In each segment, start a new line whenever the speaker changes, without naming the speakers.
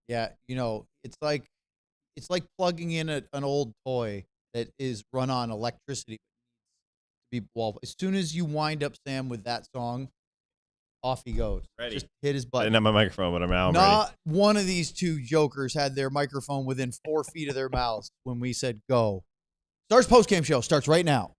Yeah, it's like plugging in an old toy that is run on electricity. Well, as soon as you wind up Sam with that song, off he goes.
Ready.
Just hit his
I
button.
didn't have my microphone, but now I'm
Not one of these two jokers had their microphone within 4 feet of their mouths when we said go. Stars postgame show starts right now.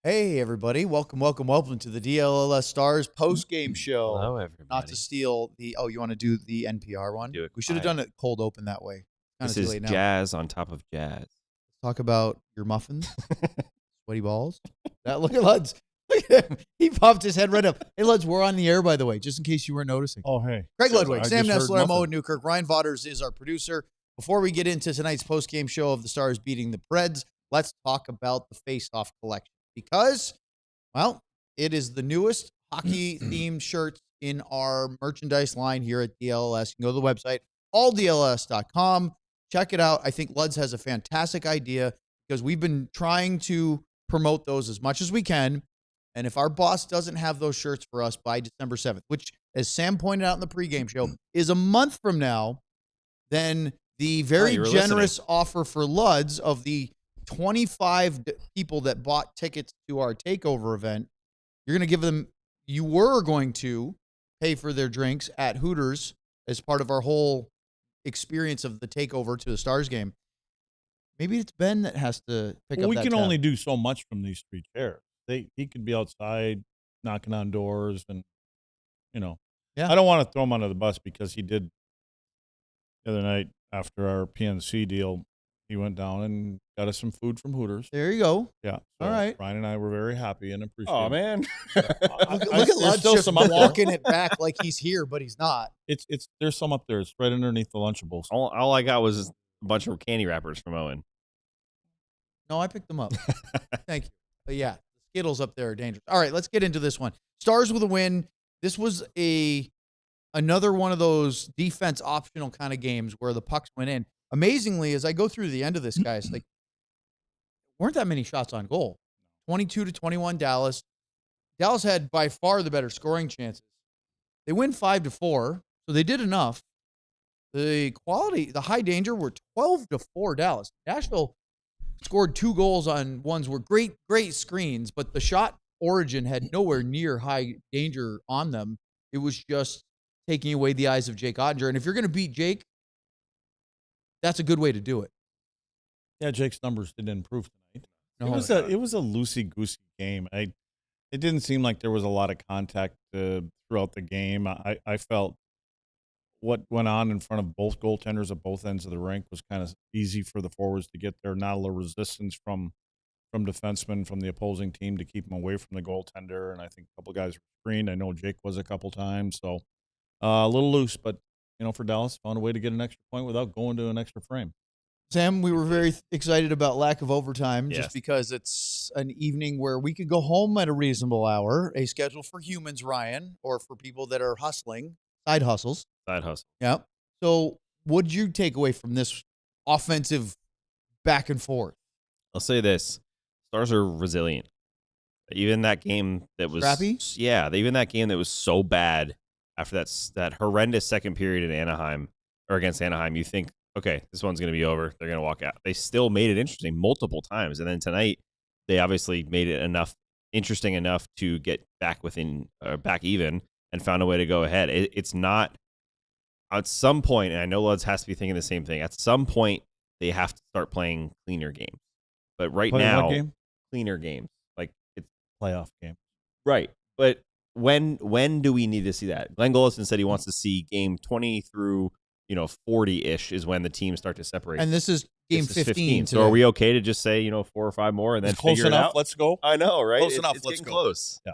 Hey, everybody. Welcome to the DLLS Stars post-game show.
Hello, everybody.
Not to steal the... Oh, you want to do the NPR one?
Do it
We should have done it cold open that way.
This is jazz on top of jazz.
Talk about your muffins, sweaty balls. Look at Luds. Look at him. He popped his head right up. Hey, Luds, we're on the air, by the way, just in case you weren't noticing.
Oh, hey.
Craig Ludwig,
I
Sam
just
Nessler,
heard
Mo Newkirk, Ryan Vaughters is our producer. Before we get into tonight's post-game show of the Stars beating the Preds, let's talk about the face-off collection because... Well, it is the newest hockey-themed shirts in our merchandise line here at DLS. You can go to the website, alldls.com. Check it out. I think Luds has a fantastic idea because we've been trying to promote those as much as we can. And if our boss doesn't have those shirts for us by December 7th, which, as Sam pointed out in the pregame show, is a month from now, then the very generous offer for Luds of the 25 people that bought tickets to our takeover event, you were going to pay for their drinks at Hooters as part of our whole experience of the takeover to the Stars game. Maybe it's Ben that has to pick up that
We can
tab.
only do so much from these three chairs. He could be outside knocking on doors and,
Yeah.
I don't want to throw him under the bus because he did the other night after our PNC deal. He went down and got us some food from Hooters.
There you go.
Yeah. So
All right.
Ryan and I were very happy and appreciative.
Oh, man.
Look at Luds just walking it back like he's here, but he's not.
There's some up there. It's right underneath the Lunchables.
All I got was a bunch of candy wrappers from Owen.
No, I picked them up. Thank you. But yeah, the Skittles up there are dangerous. All right, let's get into this one. Stars with a win. This was another one of those defense optional kind of games where the pucks went in. Amazingly, as I go through the end of this, guys, weren't that many shots on goal. 22-21 Dallas. Dallas had by far the better scoring chances. They win 5-4, so they did enough. The high danger were 12-4 Dallas. Nashville scored 2 goals on ones were great screens, but the shot origin had nowhere near high danger on them. It was just taking away the eyes of Jake Ottinger. And if you're going to beat Jake, that's a good way to do it.
Yeah, Jake's numbers didn't improve tonight.
No,
it was a loosey-goosey game. It didn't seem like there was a lot of contact throughout the game. I felt what went on in front of both goaltenders at both ends of the rink was kind of easy for the forwards to get there. Not a little resistance from defensemen from the opposing team to keep them away from the goaltender. And I think a couple guys were screened. I know Jake was a couple times. So a little loose, but for Dallas, found a way to get an extra point without going to an extra frame.
Sam, we were very excited about lack of overtime just because it's an evening where we could go home at a reasonable hour, a schedule for humans, Ryan, or for people that are hustling, side hustles.
Side hustle.
Yeah. So what did you take away from this offensive back and forth?
I'll say this. Stars are resilient. Even that game that was...
Scrappy?
Yeah, even that game that was so bad after that horrendous second period in Anaheim, or against Anaheim, you think, okay, this one's going to be over. They're going to walk out. They still made it interesting multiple times. And then tonight, they obviously made it interesting enough to get back back even and found a way to go ahead. It's not, at some point, and I know Luds has to be thinking the same thing, at some point, they have to start playing cleaner games. But right now, cleaner games. Like, it's
playoff game.
Right. But when do we need to see that? Glenn Gollison said he wants to see game 20 through 40-ish is when the teams start to separate.
And this is game
This is
15
So are we okay to just say 4 or 5 more and then
It's close
figure it
enough.
out?
Let's go.
I know, right?
Close enough.
It's
Let's
getting
go.
close.
Yeah.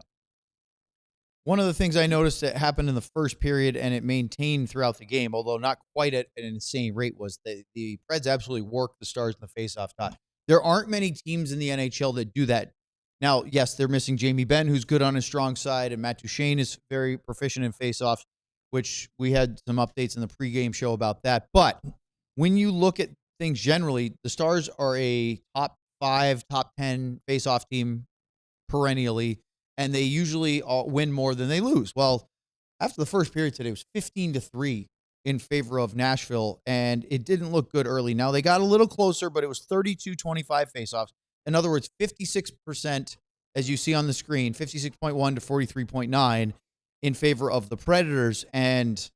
One of the things I noticed that happened in the first period and it maintained throughout the game, although not quite at an insane rate, was that the Preds absolutely worked the Stars in the faceoff dot. There aren't many teams in the NHL that do that. Now, yes, they're missing Jamie Benn, who's good on his strong side, and Matt Duchene is very proficient in faceoffs, which we had some updates in the pregame show about that. But when you look at things generally, the Stars are a top 5, top 10 faceoff team perennially, and they usually win more than they lose. Well, after the first period today, it was 15-3 in favor of Nashville, and it didn't look good early. Now, they got a little closer, but it was 32-25 faceoffs. In other words, 56%, as you see on the screen, 56.1 to 43.9 in favor of the Predators, and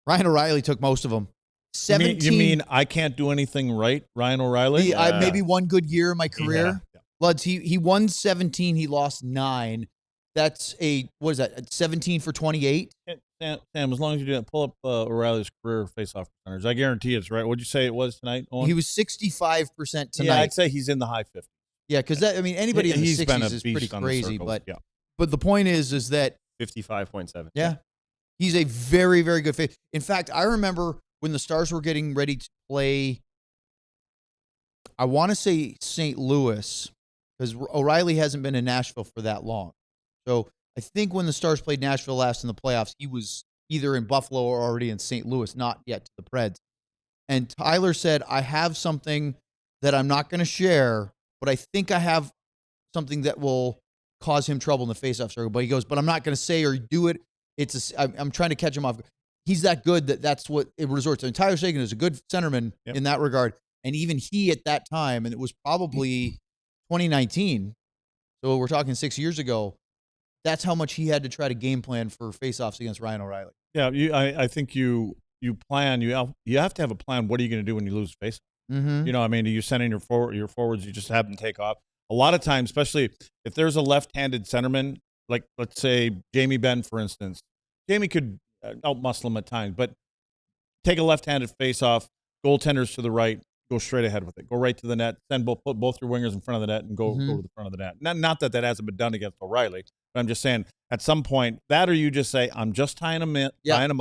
Ryan O'Reilly took most of them. 17.
You mean I can't do anything right, Ryan O'Reilly?
Maybe one good year in my career.
Yeah.
Luds, he won 17, he lost 9. That's what is that, 17 for 28?
Sam, as long as you didn't pull up O'Reilly's career face-off percentage, I guarantee it's right. What'd you say it was tonight, Owen?
He was 65% tonight.
Yeah, I'd say he's in the high 50s.
Yeah, because anybody in the
He's been
60s
a
is pretty
beast on the
crazy.
circles.
But
yeah.
but the point is that
55.7.
yeah, he's a very, very good face. In fact, I remember when the Stars were getting ready to play, I want to say St. Louis, because O'Reilly hasn't been in Nashville for that long. So I think when the Stars played Nashville last in the playoffs, he was either in Buffalo or already in St. Louis, not yet to the Preds. And Tyler said, I have something that I'm not going to share, but I think I have something that will cause him trouble in the faceoff circle. But he goes, but I'm not going to say or do it. I'm trying to catch him off. He's that good that's what it resorts to. And Tyler Seguin is a good centerman in that regard. And even he at that time, and it was probably 2019, so we're talking 6 years ago, that's how much he had to try to game plan for faceoffs against Ryan O'Reilly.
Yeah, I think you plan. You have to have a plan. What are you going to do when you lose face?
Mm-hmm.
You know, I mean, are you sending your forwards? You just have them take off. A lot of times, especially if there's a left-handed centerman, like let's say Jamie Benn, for instance. Jamie could out-muscle him at times, but take a left-handed face-off, goaltenders to the right, go straight ahead with it. Go right to the net, put both your wingers in front of the net and go to the front of the net. Not that hasn't been done against O'Reilly, but I'm just saying at some point, that or you just say, I'm just tying them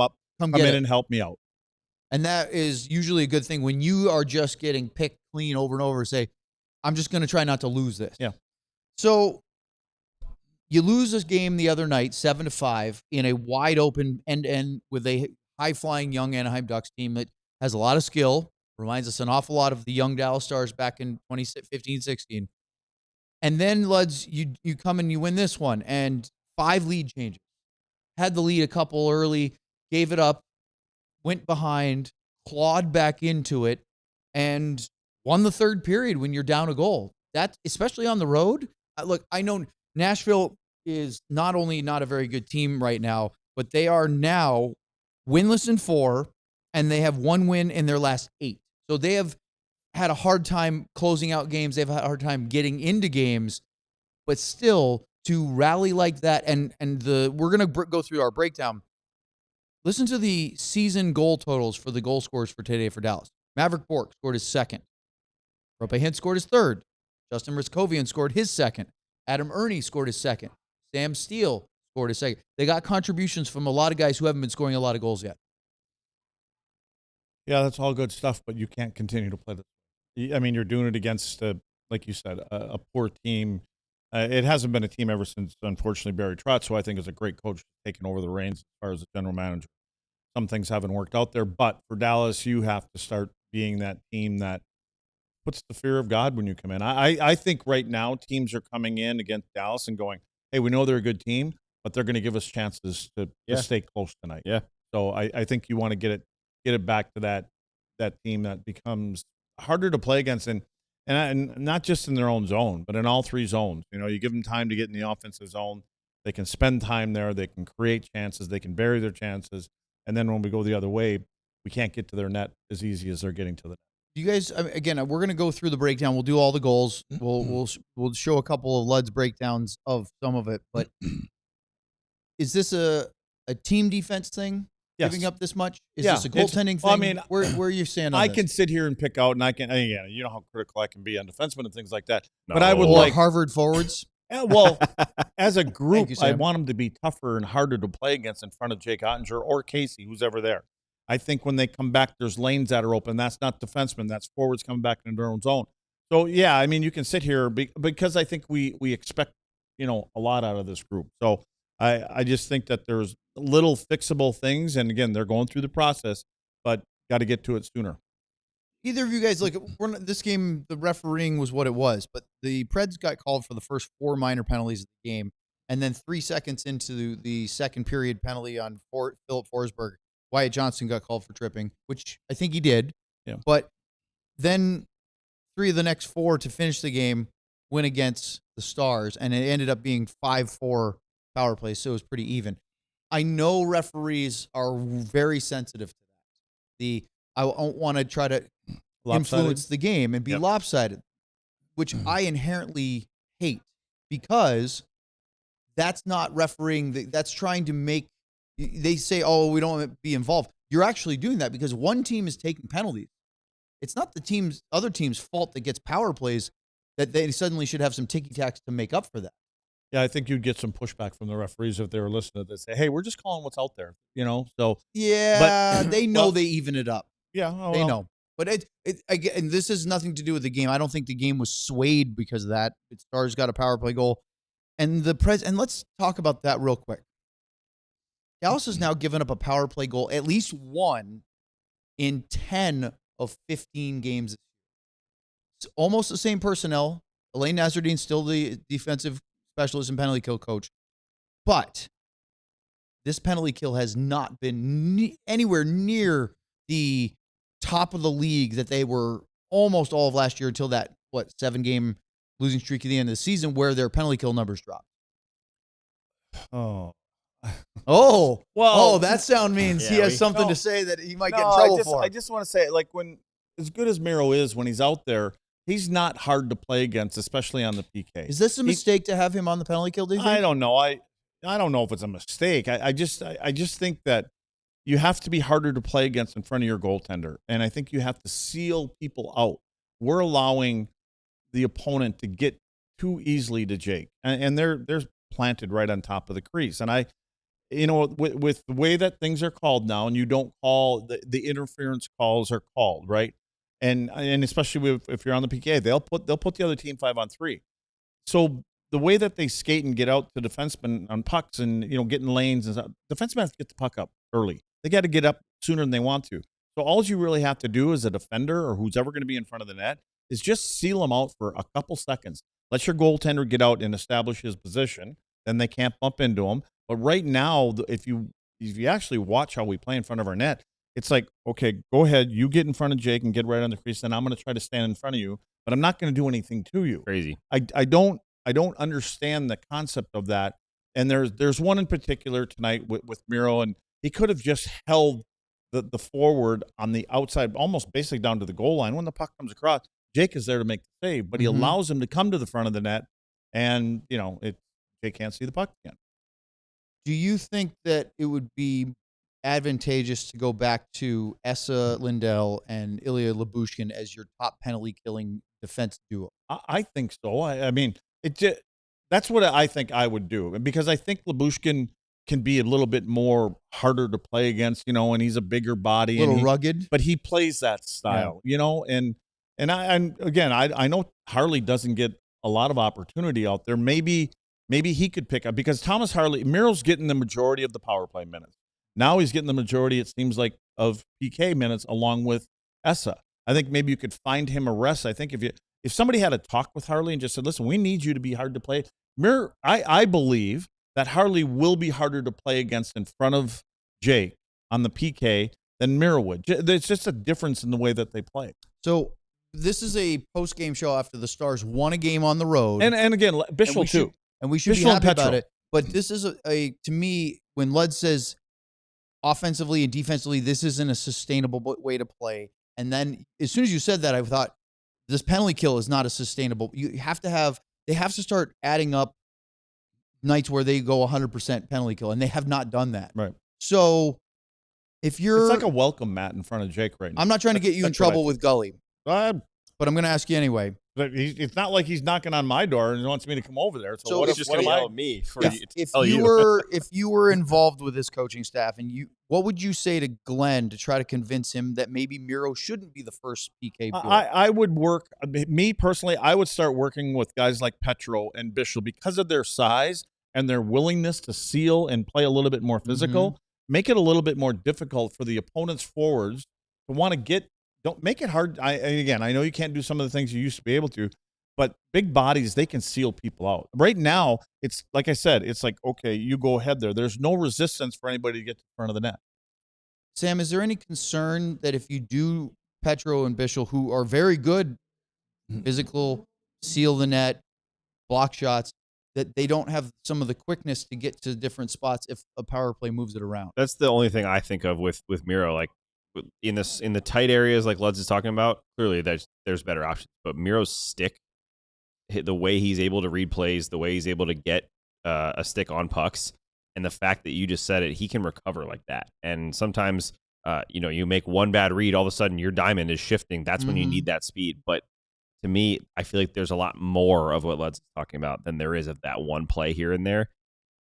up, come in and help me out.
And that is usually a good thing when you are just getting picked clean over and over. Say, I'm just going to try not to lose this.
Yeah.
So you lose this game the other night, 7-5, in a wide open end-to-end with a high-flying young Anaheim Ducks team that has a lot of skill. Reminds us an awful lot of the young Dallas Stars back in 2015-16. And then, Luds, you come and you win this one, and 5 lead changes. Had the lead a couple early, gave it up, went behind, clawed back into it, and won the third period when you're down a goal. That, especially on the road. Look, I know Nashville is not only not a very good team right now, but they are now winless in 4, and they have 1 win in their last 8. So they have had a hard time closing out games. They've had a hard time getting into games, but still to rally like that. And we're going to go through our breakdown. Listen to the season goal totals for the goal scorers for today for Dallas. Mavrik Bourque scored his 2nd. Roope Hintz scored his 3rd. Justin Hryckowian scored his 2nd. Adam Ernie scored his 2nd. Sam Steel scored his 2nd. They got contributions from a lot of guys who haven't been scoring a lot of goals yet.
Yeah, that's all good stuff, but you can't continue to play this. I mean, you're doing it against, like you said, a poor team. It hasn't been a team ever since, unfortunately, Barry Trotz, who I think is a great coach, taking over the reins as far as the general manager. Some things haven't worked out there, but for Dallas, you have to start being that team that puts the fear of God when you come in. I think right now teams are coming in against Dallas and going, hey, we know they're a good team, but they're going to give us chances to stay close tonight.
Yeah.
So I think you want to get it back to that team that becomes harder to play against, and not just in their own zone, but in all 3 zones. You know, you give them time to get in the offensive zone. They can spend time there. They can create chances. They can bury their chances. And then when we go the other way, we can't get to their net as easy as they're getting to the net.
You guys, again, we're going to go through the breakdown. We'll do all the goals. We'll show a couple of Lud's breakdowns of some of it. But is this a team defense thing? giving up this much? Is
Yeah,
this a goaltending thing?
well, I mean,
where you stand on
I
this?
can sit here and pick out, and you know how critical I can be on defensemen and things like that.
No.
But I would
or
like,
Harvard forwards.
well, as a group,
you,
I
Sam.
want them to be tougher and harder to play against in front of Jake Ottinger or Casey, who's ever there. I think when they come back, there's lanes that are open. That's not defensemen. That's forwards coming back into their own zone. So, yeah, I mean, you can sit here because I think we expect, a lot out of this group. So I just think that there's little fixable things. And, again, they're going through the process, but got to get to it sooner.
Either of you guys, this game, the refereeing was what it was, but the Preds got called for the first 4 minor penalties of the game, and then 3 seconds into the second period penalty on Philip Forsberg, Wyatt Johnston got called for tripping, which I think he did.
Yeah.
But then 3 of the next 4 to finish the game went against the Stars, and it ended up being 5-4 power plays, so it was pretty even. I know referees are very sensitive to that. I don't want to try to influence the game and be lopsided, which I inherently hate because that's not refereeing. That's trying to make, they say, oh, we don't want to be involved. You're actually doing that because one team is taking penalties. It's not the other team's fault that gets power plays that they suddenly should have some ticky-tacks to make up for that.
Yeah, I think you'd get some pushback from the referees if they were listening to this. Say, hey, we're just calling what's out there, So
yeah, they know they even it up.
Yeah,
they know. But and this has nothing to do with the game. I don't think the game was swayed because of that. Stars got a power play goal, and and let's talk about that real quick. Dallas has now given up a power play goal, at least one, in 10 of 15 games. It's almost the same personnel. Elaine Nasruddin still the defensive specialist and penalty kill coach, but this penalty kill has not been anywhere near the top of the league that they were almost all of last year until that 7-game losing streak at the end of the season where their penalty kill numbers dropped. Well, that sound means he has something to say that he might get in trouble for.
I just want to say, when as good as Miro is, when he's out there, he's not hard to play against, especially on the PK.
Is this a mistake to have him on the penalty kill? Do you think?
I don't know. I don't know if it's a mistake. I just think that you have to be harder to play against in front of your goaltender, and I think you have to seal people out. We're allowing the opponent to get too easily to Jake, and they're planted right on top of the crease. And with the way that things are called now, and you don't call the interference calls are called, right? And especially if you're on the PK, they'll put the other team 5-on-3. So the way that they skate and get out to defensemen on pucks and get in lanes and stuff, defensemen have to get the puck up early. They got to get up sooner than they want to. So all you really have to do as a defender or who's ever going to be in front of the net is just seal them out for a couple seconds. Let your goaltender get out and establish his position. Then they can't bump into him. But right now, if you actually watch how we play in front of our net, it's like, okay, go ahead, you get in front of Jake and get right on the crease, then I'm going to try to stand in front of you, but I'm not going to do anything to you.
Crazy.
I don't understand the concept of that. And there's one in particular tonight with Miro, and he could have just held the forward on the outside, almost basically down to the goal line. When the puck comes across, Jake is there to make the save, but he allows him to come to the front of the net, and Jake can't see the puck again.
Do you think that it would be advantageous to go back to Esa Lindell and Ilya Lyubushkin as your top penalty killing defense duo?
I think so. I mean, that's what I think I would do, because I think Lyubushkin can be a little bit more harder to play against, and he's a bigger body,
a little rugged,
but he plays that style, and I know Harley doesn't get a lot of opportunity out there. Maybe he could pick up, because Thomas Harley, Miro's getting the majority of the power play minutes. Now he's getting the majority, it seems like, of PK minutes along with Esa. I think maybe you could find him a rest. I think if somebody had a talk with Harley and just said, listen, we need you to be hard to play. I believe that Harley will be harder to play against in front of Jake on the PK than Miro would. There's just a difference in the way that they play.
So this is a post-game show after the Stars won a game on the road.
And again, Bishel too.
And we should be happy about it. But this is to me, when Lud says offensively and defensively, this isn't a sustainable way to play. And then as soon as you said that, I thought this penalty kill is not a sustainable. They have to start adding up nights where they go 100% penalty kill, and they have not done that.
Right.
So If you're,
It's like a welcome mat in front of Jake right now.
I'm not trying to get you in
That's what I
trouble with Gully,
think.
but I'm going to ask you anyway.
But it's not like he's knocking on my door and wants me to come over there. So,
So
what
He's
if
just
what
going to
am I?
yell at me for
If you were involved with this coaching staff, and what would you say to Glenn to try to convince him that maybe Miro shouldn't be the first PK?
I would work, me personally, I would start working with guys like Petro and Bishop because of their size and their willingness to seal and play a little bit more physical. Make it a little bit more difficult for the opponent's forwards to want to get. Don't make it hard. Again, I know you can't do some of the things you used to be able to, but big bodies, they can seal people out. Right now, it's like I said, it's like, okay, you go ahead there. There's no resistance for anybody to get to the front of the net.
Sam, is there any concern that if you do Petro and Bishop, who are very good physical, seal the net, block shots, that they don't have some of the quickness to get to different spots if a power play moves it around?
That's the only thing I think of with Miro. Like in the tight areas, like Luds is talking about. Clearly, there's better options. But Miro's stick, the way he's able to read plays, the way he's able to get a stick on pucks, and the fact that you just said it, he can recover like that. And sometimes, you make one bad read, all of a sudden your diamond is shifting. That's when you need that speed. But to me, I feel like there's a lot more of what Luds is talking about than there is of that one play here and there.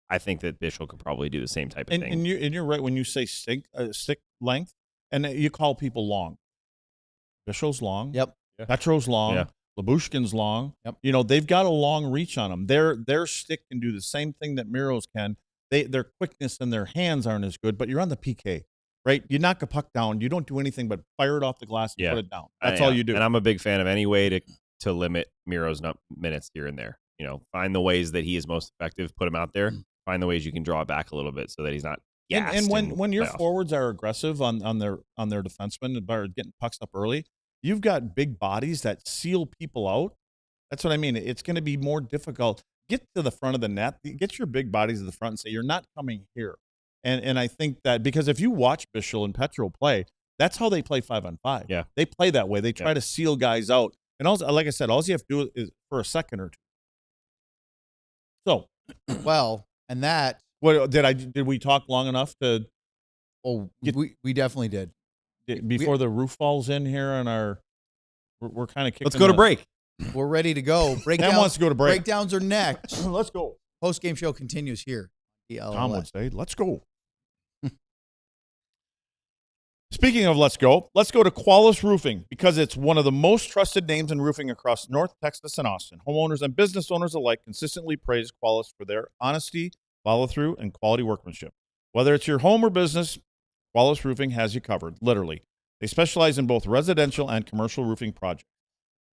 I think that Bishop could probably do the same type of thing.
And you're right when you say stick length, and you call people long. Bishop's long.
Yep.
Petro's long.
Yeah.
Labushkin's long.
Yep.
They've got a long reach on them. Their stick can do the same thing that Miro's can. Their quickness and their hands aren't as good, but you're on the PK, right? You knock a puck down, you don't do anything but fire it off the glass and put it down. That's all you do.
And I'm a big fan of any way to limit Miro's minutes here and there. Find the ways that he is most effective, put him out there. Find the ways you can draw it back a little bit so that he's not gassed.
And when your forwards are aggressive on their defensemen and are getting pucks up early, you've got big bodies that seal people out. That's what I mean. It's going to be more difficult. Get to the front of the net. Get your big bodies to the front and say, you're not coming here. And I think that because if you watch Bishop and Petro play, that's how they play 5-on-5.
Yeah.
They play that way. They try to seal guys out. And also, like I said, all you have to do is for a second or two. So,
well, and that.
What did we talk long enough to?
Oh, we definitely did.
Before the roof falls in here and we're kind of kicking.
Let's go to break.
We're ready to go.
Sam wants to go to break.
Breakdowns are next.
Let's go.
Post-game show continues here.
Tom would say, let's go. Speaking of let's go to Qualis Roofing because it's one of the most trusted names in roofing across North Texas and Austin. Homeowners and business owners alike consistently praise Qualis for their honesty, follow-through, and quality workmanship. Whether it's your home or business, Qualis Roofing has you covered, literally. They specialize in both residential and commercial roofing projects.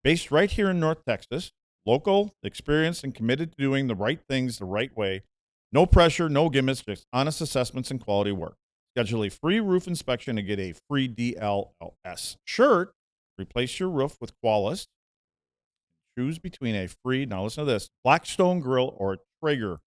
Based right here in North Texas, local, experienced, and committed to doing the right things the right way. No pressure, no gimmicks, just honest assessments and quality work. Schedule a free roof inspection and get a free DLS shirt. Replace your roof with Qualis. Choose between a free, now listen to this, Blackstone Grill or Traeger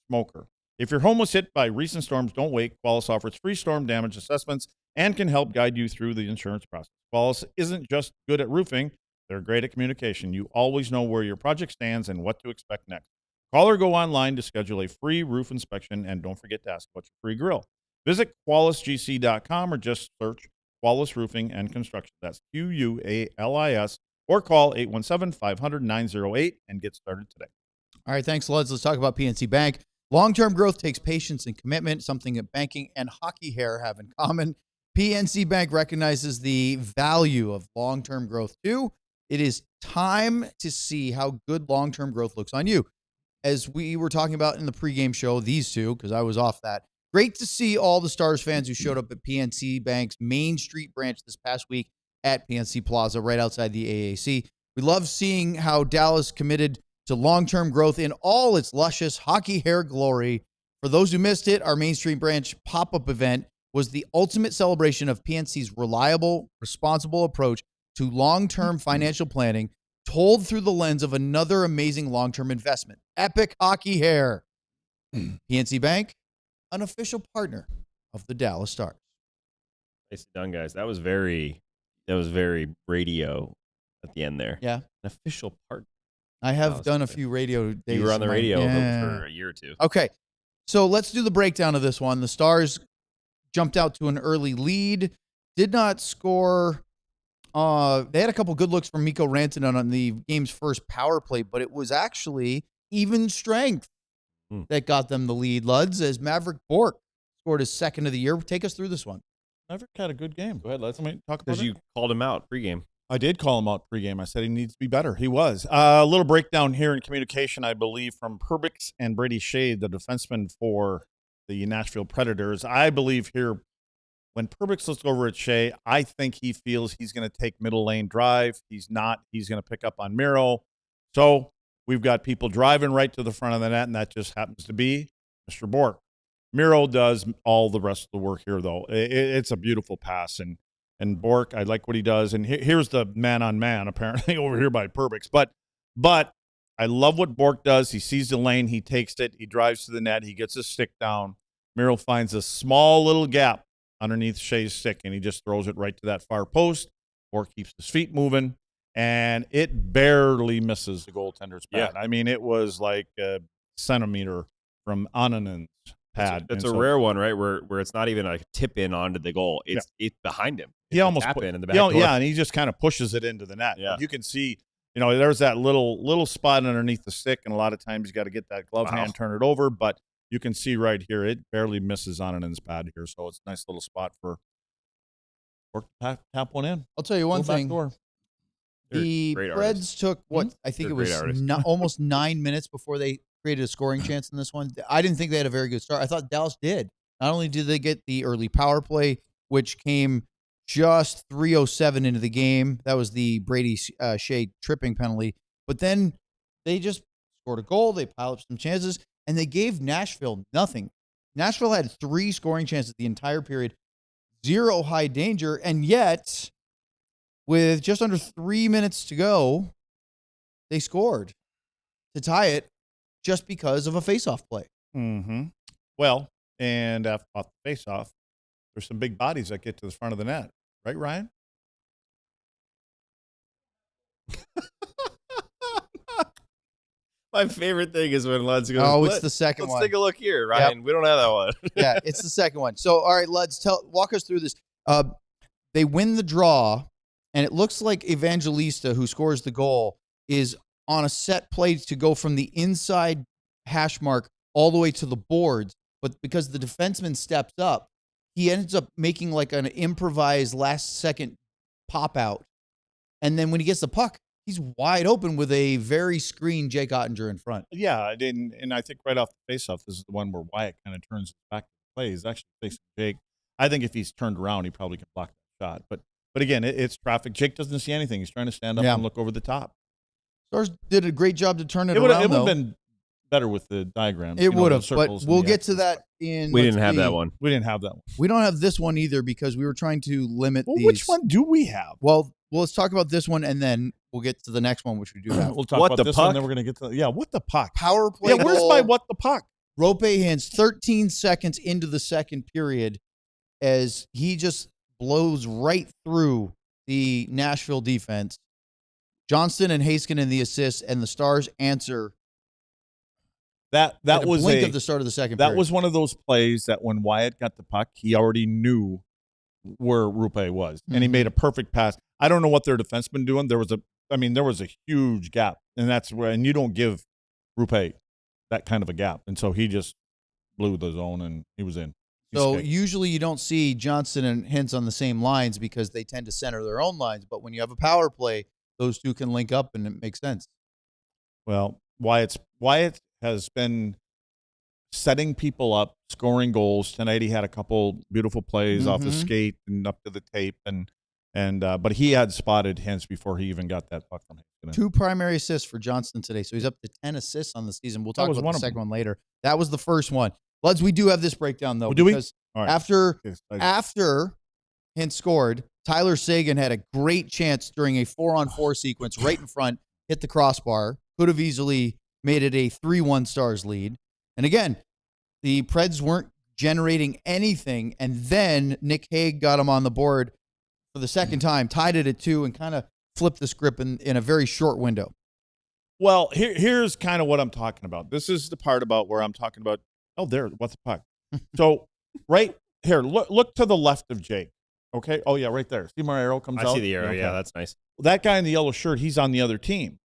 smoker. If your home was hit by recent storms, don't wait. Qualis offers free storm damage assessments and can help guide you through the insurance process. Qualis isn't just good at roofing, they're great at communication. You always know where your project stands and what to expect next. Call or go online to schedule a free roof inspection, and don't forget to ask about your free grill. Visit QualisGC.com or just search Qualis Roofing and Construction. That's QUALIS, or call 817-500-908 and get started today.
All right, thanks, Luds. Let's talk about PNC Bank. Long-term growth takes patience and commitment, something that banking and hockey hair have in common. PNC Bank recognizes the value of long-term growth, too. It is time to see how good long-term growth looks on you. As we were talking about in the pregame show, these two, because I was off that, great to see all the Stars fans who showed up at PNC Bank's Main Street branch this past week at PNC Plaza right outside the AAC. We love seeing how Dallas committed to long-term growth in all its luscious hockey hair glory. For those who missed it, our Main Street branch pop-up event was the ultimate celebration of PNC's reliable, responsible approach to long-term financial planning, told through the lens of another amazing long-term investment, Epic Hockey Hair. PNC Bank, an official partner of the Dallas Stars.
Nicely done, guys. That was very radio at the end there.
Yeah.
An official partner.
I have done a few radio days.
You were on the radio
yeah.
for a year or two.
Okay. So let's do the breakdown of this one. The Stars jumped out to an early lead. Did not score. They had a couple good looks from Mikko Rantanen on the game's first power play, but it was actually even strength that got them the lead, Luds, as Mavrik Bourque scored his second of the year. Take us through this one.
Mavrik had a good game. Go ahead, let's talk about
Because
it.
you called him out pregame.
I did call him out pregame. I said he needs to be better. He was. A little breakdown here in communication, I believe, from Perbix and Brady Shea, the defenseman for the Nashville Predators. I believe here, when Perbix looks over at Shea, I think he feels he's going to take middle lane drive. He's not. He's going to pick up on Miro. So we've got people driving right to the front of the net, and that just happens to be Mr. Bourque. Miro does all the rest of the work here, though. It's a beautiful pass, and Bourque, I like what he does. And here's the man-on-man, apparently, over here by Perbix. But I love what Bourque does. He sees the lane. He takes it. He drives to the net. He gets his stick down. Miro finds a small little gap underneath Shea's stick, and he just throws it right to that far post. Bourque keeps his feet moving, and it barely misses the goaltender's pad.
Yeah.
I mean, it was like a centimeter from Annanen's pad.
It's a rare one, right? Where it's not even a tip in onto the goal. It's behind him.
He almost
tap in the back door.
Yeah, and he just kind of pushes it into the net.
Yeah.
You can see, there's that little spot underneath the stick, and a lot of times you got to get that glove hand, turn it over. But you can see right here, it barely misses Annanen's pad here, so it's a nice little spot for to tap one in.
I'll tell you one thing. The
Great
Preds
artists.
took I think
They're
it was
great artists.
almost 9 minutes before they created a scoring chance in this one. I didn't think they had a very good start. I thought Dallas did. Not only did they get the early power play, which came just 3:07 into the game. That was the Brady Shea tripping penalty. But then they just scored a goal. They piled up some chances, and they gave Nashville nothing. Nashville had 3 scoring chances the entire period, 0 high danger, and yet, with just under 3 minutes to go, they scored to tie it just because of a faceoff play.
Mm-hmm. Well, and off the faceoff, there's some big bodies that get to the front of the net. Right, Ryan?
My favorite thing is when Luds goes,
Oh, it's the second
let's
one.
take a look here, Ryan.
Yep.
We don't have that one.
Yeah, it's the second one. So, all right, Luds, walk us through this. They win the draw, and it looks like Evangelista, who scores the goal, is on a set play to go from the inside hash mark all the way to the boards. But because the defenseman steps up, he ends up making like an improvised last-second pop-out. And then when he gets the puck, he's wide open with a very screened Jake Ottinger in front.
Yeah, I didn't, and I think right off the faceoff, this is the one where Wyatt kind of turns back to the play. He's actually facing Jake. I think if he's turned around, he probably can block that shot. But again, it's traffic. Jake doesn't see anything. He's trying to stand up and look over the top.
Stars did a great job to turn it around,
It would
though.
have been better with the diagram.
It would have, but we'll get to that in.
We didn't have that one.
We didn't have that one.
We don't have this one either because we were trying to limit these.
Which one do we have?
Well, let's talk about this one, and then we'll get to the next one, which we do have.
We'll talk
What
about
the
this
puck?
one, then we're going to get to what the puck?
Power play.
Yeah, where's
goal.
my what the puck?
Roope Hintz, 13 seconds into the second period, as he just blows right through the Nashville defense. Johnston and Heiskanen the assist, and the Stars answer.
That
at
was
a blink of the start of the second.
That
period.
was one of those plays that when Wyatt got the puck, he already knew where Roope was, and he made a perfect pass. I don't know what their defenseman doing. There was a huge gap, and that's where, and you don't give Roope that kind of a gap, and so he just blew the zone, and he was in.
So usually you don't see Johnson and Hintz on the same lines because they tend to center their own lines. But when you have a power play, those two can link up, and it makes sense.
Well, Wyatt has been setting people up, scoring goals. Tonight he had a couple beautiful plays off the skate and up to the tape, but he had spotted Hintz before he even got that puck from him.
2 primary assists for Johnston today, so he's up to 10 assists on the season. We'll talk about the second one later. That was the first one. Luds, we do have this breakdown, though.
Do we?
Because
All right.
after Hintz scored, Tyler Seguin had a great chance during a 4-on-4 sequence right in front, hit the crossbar, could have easily made it a 3-1 Stars lead. And again, the Preds weren't generating anything, and then Nick Hague got him on the board for the second time, tied it at 2, and kind of flipped the script in a very short window.
Well, here's kind of what I'm talking about. This is the part about where I'm talking about, what the puck? So right here, look to the left of Jake. Okay. Oh, yeah, right there. See my arrow comes out?
I see the arrow.
Okay.
Yeah, that's nice.
That guy in the yellow shirt, he's on the other team.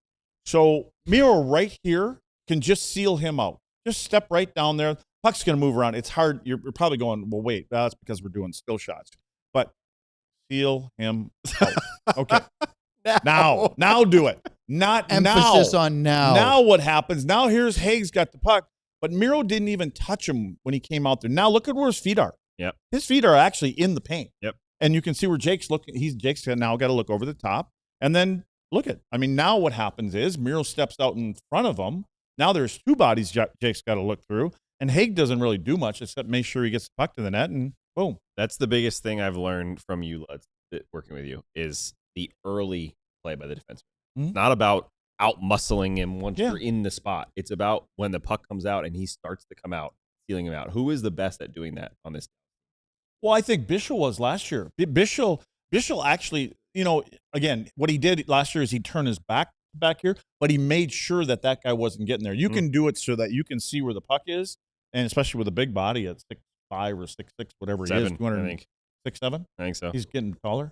So Miro right here can just seal him out. Just step right down there. Puck's going to move around. It's hard. You're probably going, well, wait, that's because we're doing still shots. But seal him out. Okay. Now do it. Not
Emphasis
now.
on now.
Now what happens? Now here's Haig's got the puck, but Miro didn't even touch him when he came out there. Now look at where his feet are.
Yep.
His feet are actually in the paint.
Yep.
And you can see where Jake's looking. Jake's now got to look over the top. And then look at, now what happens is Miro steps out in front of him. Now there's two bodies Jake's got to look through. And Haig doesn't really do much except make sure he gets the puck to the net, and boom.
That's the biggest thing I've learned from you, Lutz, working with you, is the early play by the defenseman.
Mm-hmm.
It's not about out-muscling him once you're in the spot. It's about when the puck comes out and he starts to come out, stealing him out. Who is the best at doing that on this?
Well, I think Bischel was last year. Bischel actually, again, what he did last year is he turned his back here, but he made sure that guy wasn't getting there. You can do it so that you can see where the puck is, and especially with a big body at 6'5" or 6'6", whatever he is, 6'7".
I think so.
He's getting taller.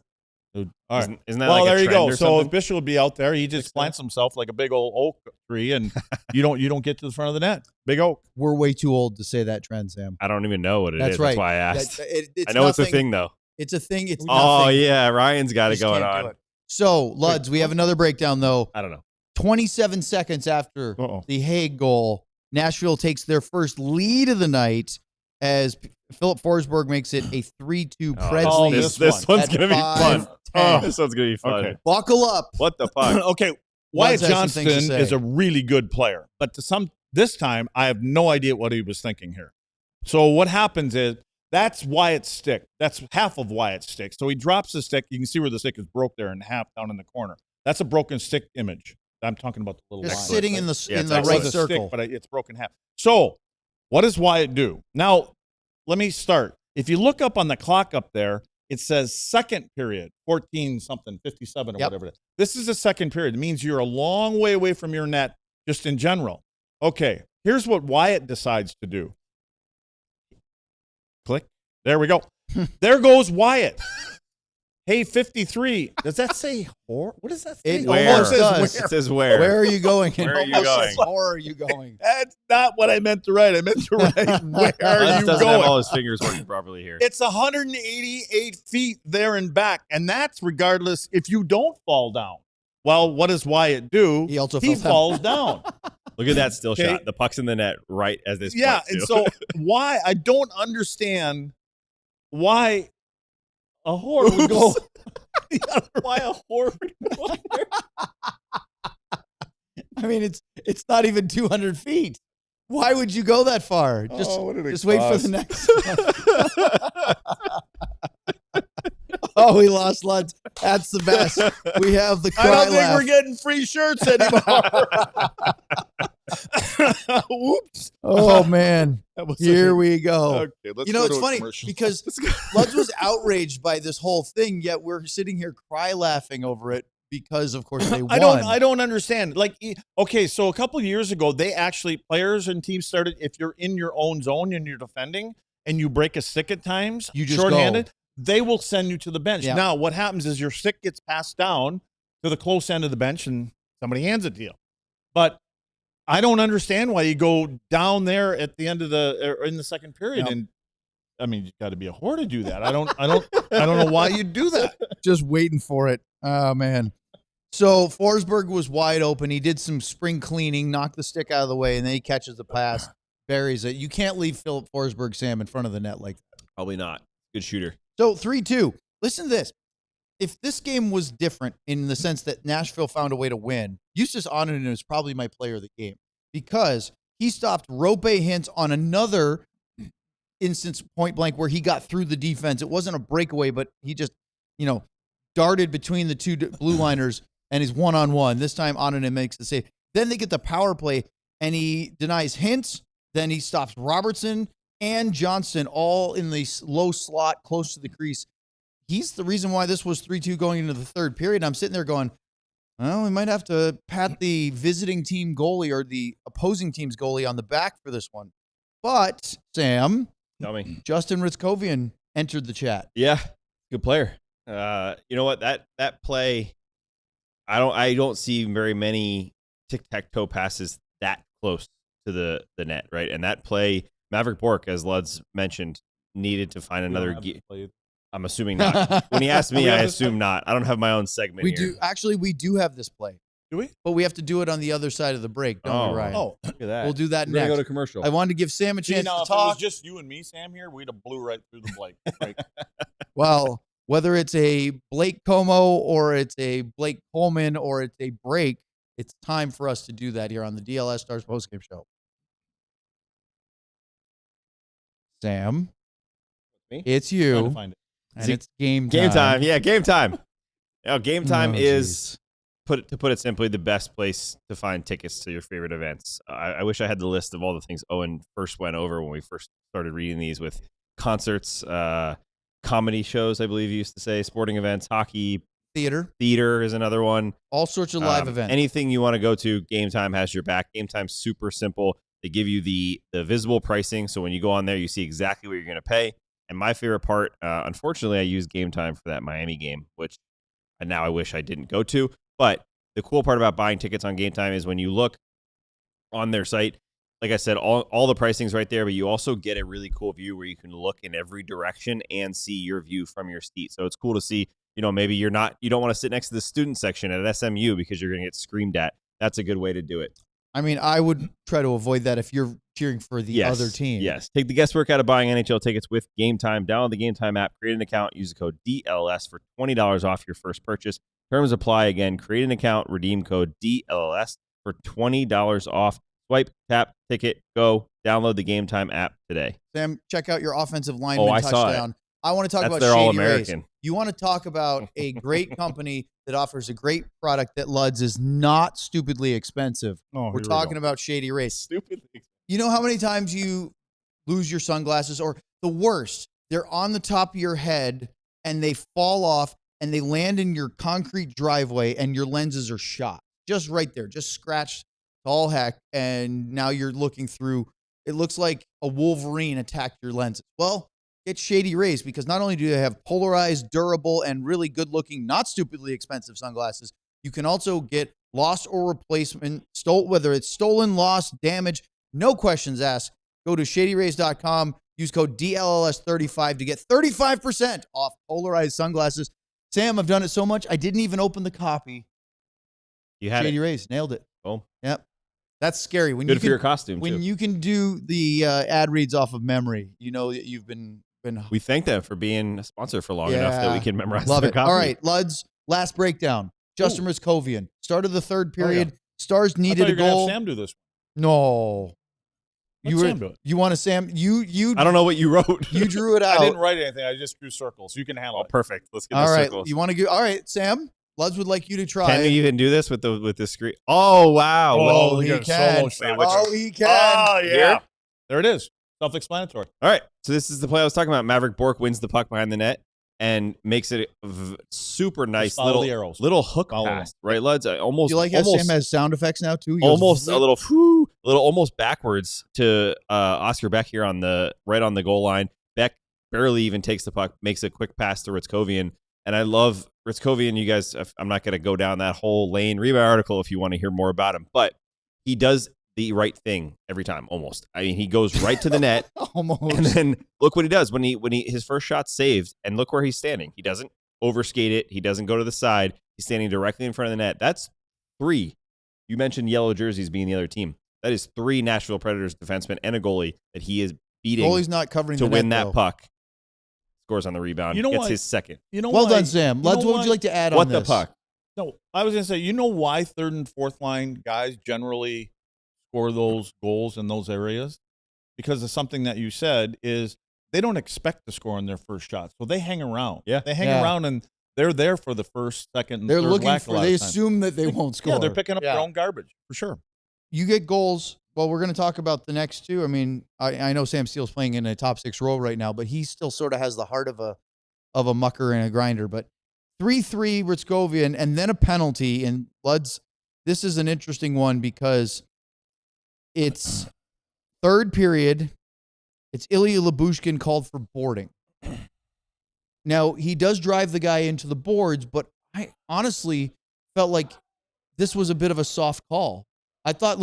All right.
Isn't that
well,
like a
there you
trend
go.
or
So
something?
if Bischel would be out there, he just plants himself like a big old oak tree, and you don't get to the front of the net. Big oak.
We're way too old to say that trend, Sam.
I don't even know what it
That's
is.
right.
That's why I asked.
It's
I know it's a
nothing.
thing, though.
It's a thing. It's
Oh,
nothing.
yeah. Ryan's got it
Just
going
can't do
on.
it. So, Luds, we have another breakdown, though.
I don't know.
27 seconds after the Haig goal, Nashville takes their first lead of the night as Philip Forsberg makes it a 3-2 Preds lead.
This one's going to be fun.
5-10.
This one's going to be fun.
Okay.
Buckle up.
What the fuck?
Okay, Wyatt
has some things to
Johnston
say.
is a really good player, but this time I have no idea what he was thinking here. So what happens is that's Wyatt's stick. That's half of Wyatt's stick. So he drops the stick. You can see where the stick is broke there in half down in the corner. That's a broken stick image. I'm talking about the little
Just
line.
sitting in the
It's
right
a
circle.
stick, but it's broken half. So what does Wyatt do? Now, let me start. If you look up on the clock up there, it says second period, 14-something, 57 or whatever it is. This is a second period. It means you're a long way away from your net just in general. Okay, here's what Wyatt decides to do. Click. There we go. There goes Wyatt. Hey, 53. Does that say whore? What does that say?
It
Where?
almost does.
It says where.
Where are you going?
Where are you
Almost
going?
says, Where are you going?
That's not what I meant to write. I meant to write, where are
Lutz
you
doesn't have all
going?
his fingers working properly here.
It's 188 feet there and back, and that's regardless if you don't fall down. Well, what does Wyatt do?
He also
falls down.
Look at that still
Okay.
shot. The puck's in the net right as this.
Yeah,
point,
and
too.
so why I don't understand why a whore would go.
Why a whore would go there?
I mean, it's not even 200 feet. Why would you go that far? Just wait for the next one. Oh, we lost Luds. That's the best. We have the cry
I don't think
laugh.
we're getting free shirts anymore. Whoops.
Oh, man. Here we go.
Okay, let's
You know,
go
it's
to a
funny
commercial.
because Luds was outraged by this whole thing, yet we're sitting here cry laughing over it because, of course, they won.
I don't understand. Like, okay, so a couple of years ago, players and teams started, if you're in your own zone and you're defending and you break a stick at times,
You just
shorthanded,
go.
they will send you to the bench.
Yeah.
Now, what happens is your stick gets passed down to the close end of the bench and somebody hands it to you. But I don't understand why you go down there at the end of in the second period.
Yep.
And I mean, you got to be a whore to do that. I don't know why you do that.
Just waiting for it. Oh, man. So Forsberg was wide open. He did some spring cleaning, knocked the stick out of the way, and then he catches the pass, buries it. You can't leave Philip Forsberg, Sam, in front of the net like that.
Probably not. Good shooter.
So 3-2. Listen to this. If this game was different in the sense that Nashville found a way to win, Justus Onanen is probably my player of the game because he stopped Roope Hintz on another instance point blank where he got through the defense. It wasn't a breakaway, but he just, darted between the two blue liners and he's one-on-one. This time Onanen makes the save. Then they get the power play and he denies Hintz. Then he stops Robertson and Johnston all in the low slot close to the crease. He's the reason why this was 3-2 going into the third period. I'm sitting there going, well, we might have to pat the visiting team goalie or the opposing team's goalie on the back for this one. But, Sam,
Tell me.
Justin Hryckowian entered the chat.
Yeah, good player. You know what? That play, I don't see very many tic-tac-toe passes that close to the net, right? And that play, Mavrik Bourque, as Luds mentioned, needed to find another. I'm assuming not. When he asked me, I assume not. I don't have my own segment.
We do have this play.
Do we?
But we have to do it on the other side of the break, don't we, Ryan?
Oh,
look at that.
We'll do that
We're
next.
gonna go to commercial.
I wanted to give Sam a chance to
If it
talk.
was just you and me, Sam, here, we'd have blew right through the break.
Well, whether it's a Blake Como or it's a Blake Coleman or it's a break, it's time for us to do that here on the DLS Stars postgame show. Sam,
Me?
it's
Trying to
you,
find it.
and it's game time.
Game time. Yeah, game time. Game time
Oh,
is, to put it simply, the best place to find tickets to your favorite events. I wish I had the list of all the things Owen first went over when we first started reading these, with concerts, comedy shows, I believe you used to say, sporting events, hockey, theater is another one.
All sorts of live events.
Anything you want to go to, Game Time has your back. Game Time's super simple. They give you the visible pricing, so when you go on there, you see exactly what you're going to pay. And my favorite part, unfortunately, I used Game Time for that Miami game, which now I wish I didn't go to. But the cool part about buying tickets on Game Time is when you look on their site, like I said, all the pricing's right there, but you also get a really cool view where you can look in every direction and see your view from your seat. So it's cool to see, maybe you don't want to sit next to the student section at SMU because you're going to get screamed at. That's a good way to do it.
I mean, I would try to avoid that if you're cheering for the other team.
Yes. Take the guesswork out of buying NHL tickets with Game Time. Download the Game Time app, create an account, use the code DLS for $20 off your first purchase. Terms apply. Again, create an account, redeem code DLS for $20 off. Swipe, tap, ticket, go. Download the Game Time app today.
Sam, check out your offensive lineman
I saw
touchdown.
it.
I want to talk about
Their
Shady
All-American.
Rays. You want to talk about a great company that offers a great product that Luds is not stupidly expensive.
Oh,
We're talking about Shady Rays.
Stupidly.
You know how many times you lose your sunglasses, or the worst, they're on the top of your head and they fall off and they land in your concrete driveway and your lenses are shot. Just right there, just scratched to all heck. And now you're looking through, it looks like a Wolverine attacked your lenses. Well, get Shady Rays, because not only do they have polarized, durable, and really good-looking, not stupidly expensive sunglasses, you can also get lost or replacement, whether it's stolen, lost, damaged, no questions asked. Go to shadyrays.com, use code DLLS35 to get 35% off polarized sunglasses. Sam, I've done it so much, I didn't even open the copy.
You had
Shady
it.
Rays, nailed it.
Boom.
Yep. That's scary. When
Good
you
for your costume,
when
too.
you can do the ad reads off of memory, you know that you've been
We thank them for being a sponsor for long enough that we can memorize
Love
their
it.
copy.
All right, Luds, last breakdown. Justin Hryckowian. Start of the third period. Stars
I
needed
thought
a
you were gonna
goal.
have Sam do this.
No.
Let Sam do it.
You want to Sam? You
I don't know what you wrote.
You drew it out.
I didn't write anything. I just drew circles. You can handle it.
Perfect. Let's get
All
the
right.
circles.
You want to go? All right, Sam. Luds would like you to try.
Can you even do this with the screen? Oh wow!
Oh,
we
he
got a
can.
solo shot.
Oh, he can.
Oh, yeah.
Here?
There it is. Self-explanatory.
All right. So this is the play I was talking about. Mavrik Bourque wins the puck behind the net and makes it super nice
follow the arrows.
little hook
Follow
pass. Right, Luds? Almost.
You like how
almost,
Sam has sound effects now too? He goes,
almost a little almost backwards to Oscar Beck here right on the goal line. Beck barely even takes the puck, makes a quick pass to Hryckowian. And I love Hryckowian. You guys, I'm not going to go down that whole lane. Read my article if you want to hear more about him. But he does the right thing every time, almost. I mean, he goes right to the net.
almost.
And then look what he does when he his first shot's saved, and look where he's standing. He doesn't overskate it. He doesn't go to the side. He's standing directly in front of the net. That's 3. You mentioned yellow jerseys being the other team. That is 3 Nashville Predators defensemen and a goalie that he is beating.
Goalie's not covering
to
the
win
net,
that
though.
puck. Scores on the rebound.
You know
Gets
what?
his second.
You know
Well
why-
done, Sam.
you know
Luds, what would
why-
you like to add
What
on
the
this?
puck?
No, I was going to say, you know why third and fourth line guys generally score those goals in those areas? Because of something that you said is they don't expect to score on their first shot. So they hang around.
Yeah.
They hang
Yeah.
around and they're there for the first, second, and
They're
third
looking
whack a
for.
lot
They
of times.
assume that they won't score.
Yeah, they're picking up
Yeah.
their own garbage, for sure.
You get goals. Well, we're going to talk about the next 2. I mean, I know Sam Steele's playing in a top 6 role right now, but he still sort of has the heart of a mucker and a grinder. But 3-3 Hryckowian and then a penalty. And Luds, this is an interesting one because it's third period. It's Ilya Lyubushkin called for boarding. Now, he does drive the guy into the boards, but I honestly felt like this was a bit of a soft call. I thought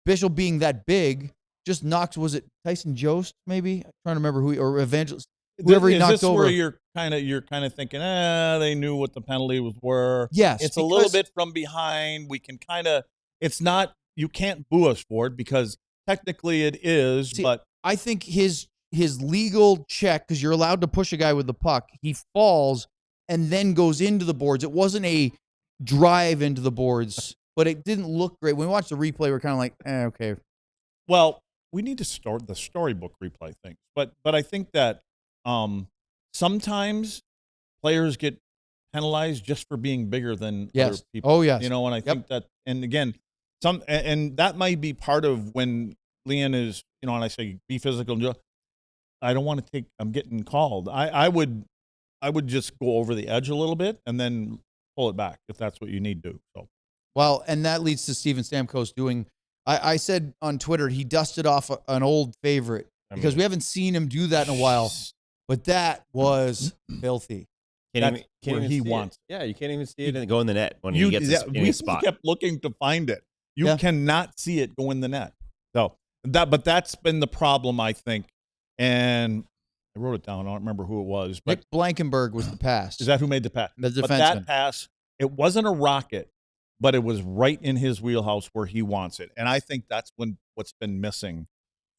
Bishop being that big just knocked, was it Tyson Jost maybe? I'm trying to remember or Evangelist. Whoever he knocked
Is this
over.
where you're kind of thinking, they knew what the penalty were.
Yes.
It's a little bit from behind. We can it's not, you can't boo us for it because technically it is, but
I think his legal check, because you're allowed to push a guy with the puck, he falls and then goes into the boards. It wasn't a drive into the boards, but it didn't look great. When we watched the replay, we're kind of like, okay.
Well, we need to start the storybook replay thing. But I think that sometimes players get penalized just for being bigger than other people.
Oh, yes.
And I think that, and again, and that might be part of when Leon is, and I say be physical. I don't want to I'm getting called. I would just go over the edge a little bit and then pull it back if that's what you need to. So,
well, and that leads to Steven Stamkos doing. I said on Twitter he dusted off an old favorite because we haven't seen him do that in a while. But that was filthy.
Can't
he wants.
Yeah, you can't even see it and go in the net when he gets a spot.
We kept looking to find it. You cannot see it go in the net. So but that's been the problem, I think. And I wrote it down. I don't remember who it was. But
Nick Blankenberg was the pass.
Is that who made the pass?
The defenseman.
But that pass, it wasn't a rocket, but it was right in his wheelhouse where he wants it. And I think that's what's been missing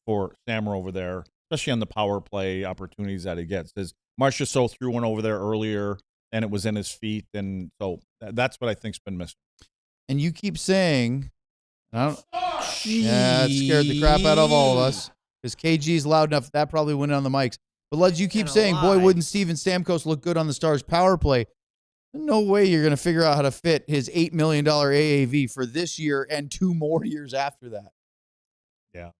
for Stammer over there, especially on the power play opportunities that he gets. Marchessault threw one over there earlier, and it was in his feet. And so that's what I think's been missing.
And you keep saying, it scared the crap out of all of us. Because KG's loud enough, that probably went on the mics. But Leds, you keep saying, boy, wouldn't Steven Stamkos look good on the Stars power play. No way you're going to figure out how to fit his $8 million AAV for this year and 2 more years after that.
Yeah.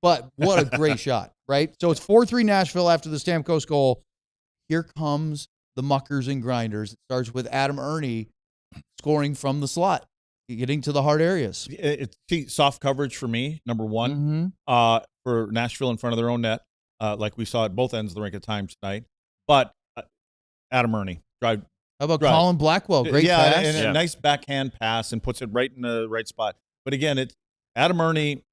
But what a great shot, right? So it's 4-3 Nashville after the Stamkos goal. Here comes the muckers and grinders. It starts with Adam Ernie scoring from the slot, getting to the hard areas.
It's soft coverage for me, number one, for Nashville in front of their own net, like we saw at both ends of the rink at times tonight. But Adam Ernie, drive.
How about Colin Blackwell? Great pass.
And a nice backhand pass and puts it right in the right spot. But again, it's Adam Ernie.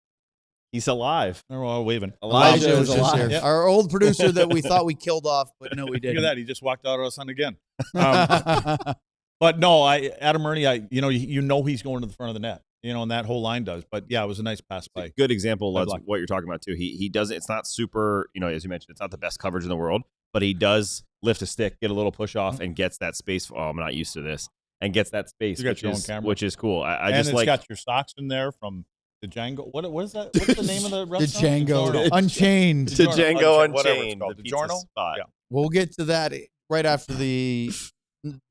He's alive.
Oh, waving.
Elijah was just here. Yep. Our old producer that we thought we killed off, but no, we didn't.
Look at that. He just walked out of us on again. But no, Adam Ernie, you know he's going to the front of the net, and that whole line does. But yeah, it was a nice pass play.
Good example of what you're talking about too. He does it. It's not super, as you mentioned, it's not the best coverage in the world, but he does lift a stick, get a little push off, and gets that space. Oh, I'm not used to this, and gets that space, which is cool. I
and
just
it's got your socks in there from the Django. What is that? What's the name of the restaurant?
Django Unchained.
Django
Unchained.
The
DiGiorno
spot.
Yeah.
We'll get to that right after the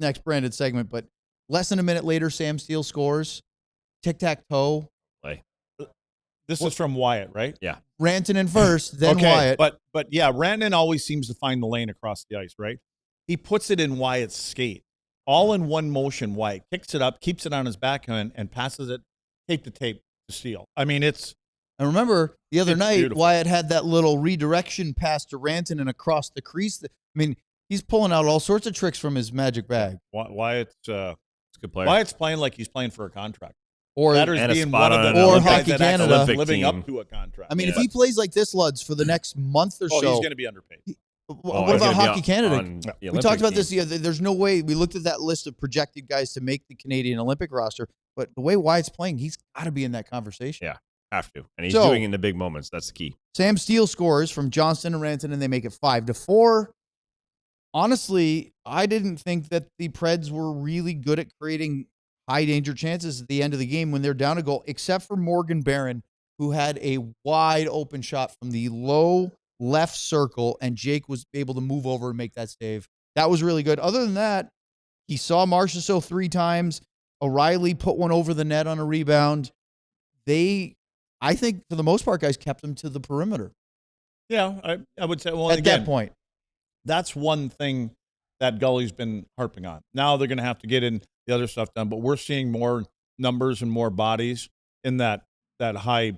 next branded segment, but less than a minute later, Sam Steel scores. Tic-tac-toe.
This is from Wyatt, right?
Yeah.
Rantanen first, then Wyatt.
But yeah, Rantanen always seems to find the lane across the ice, right? He puts it in Wyatt's skate. All in one motion, Wyatt kicks it up, keeps it on his backhand, and passes it tape to tape to Steel. I mean, and
remember, the other night,
beautiful.
Wyatt had that little redirection pass to Rantanen across the crease. He's pulling out all sorts of tricks from his magic bag.
Wyatt's a
good player.
Wyatt's playing like he's playing for a contract.
Or
being one of the
or
guys
Hockey
that
Canada
actually living up to a contract.
if he plays like this, Luds, for the next month or so,
he's going to be underpaid.
What about Hockey Canada? We talked about this.
Yeah,
there's no way. We looked at that list of projected guys to make the Canadian Olympic roster, but the way Wyatt's playing, he's got to be in that conversation.
Yeah, have to. And he's doing it in the big moments. That's the key.
Sam Steel scores from Johnston and Rantanen, and they make it 5-4. Honestly, I didn't think that the Preds were really good at creating high danger chances at the end of the game when they're down a goal, except for Morgan Barron, who had a wide open shot from the low left circle, and Jake was able to move over and make that save. That was really good. Other than that, he saw Marchessault 3 times. O'Reilly put one over the net on a rebound. I think, for the most part, guys kept them to the perimeter.
Yeah, I would say,
at that point.
That's one thing that Gully's been harping on. Now they're going to have to get in the other stuff done, but we're seeing more numbers and more bodies in that high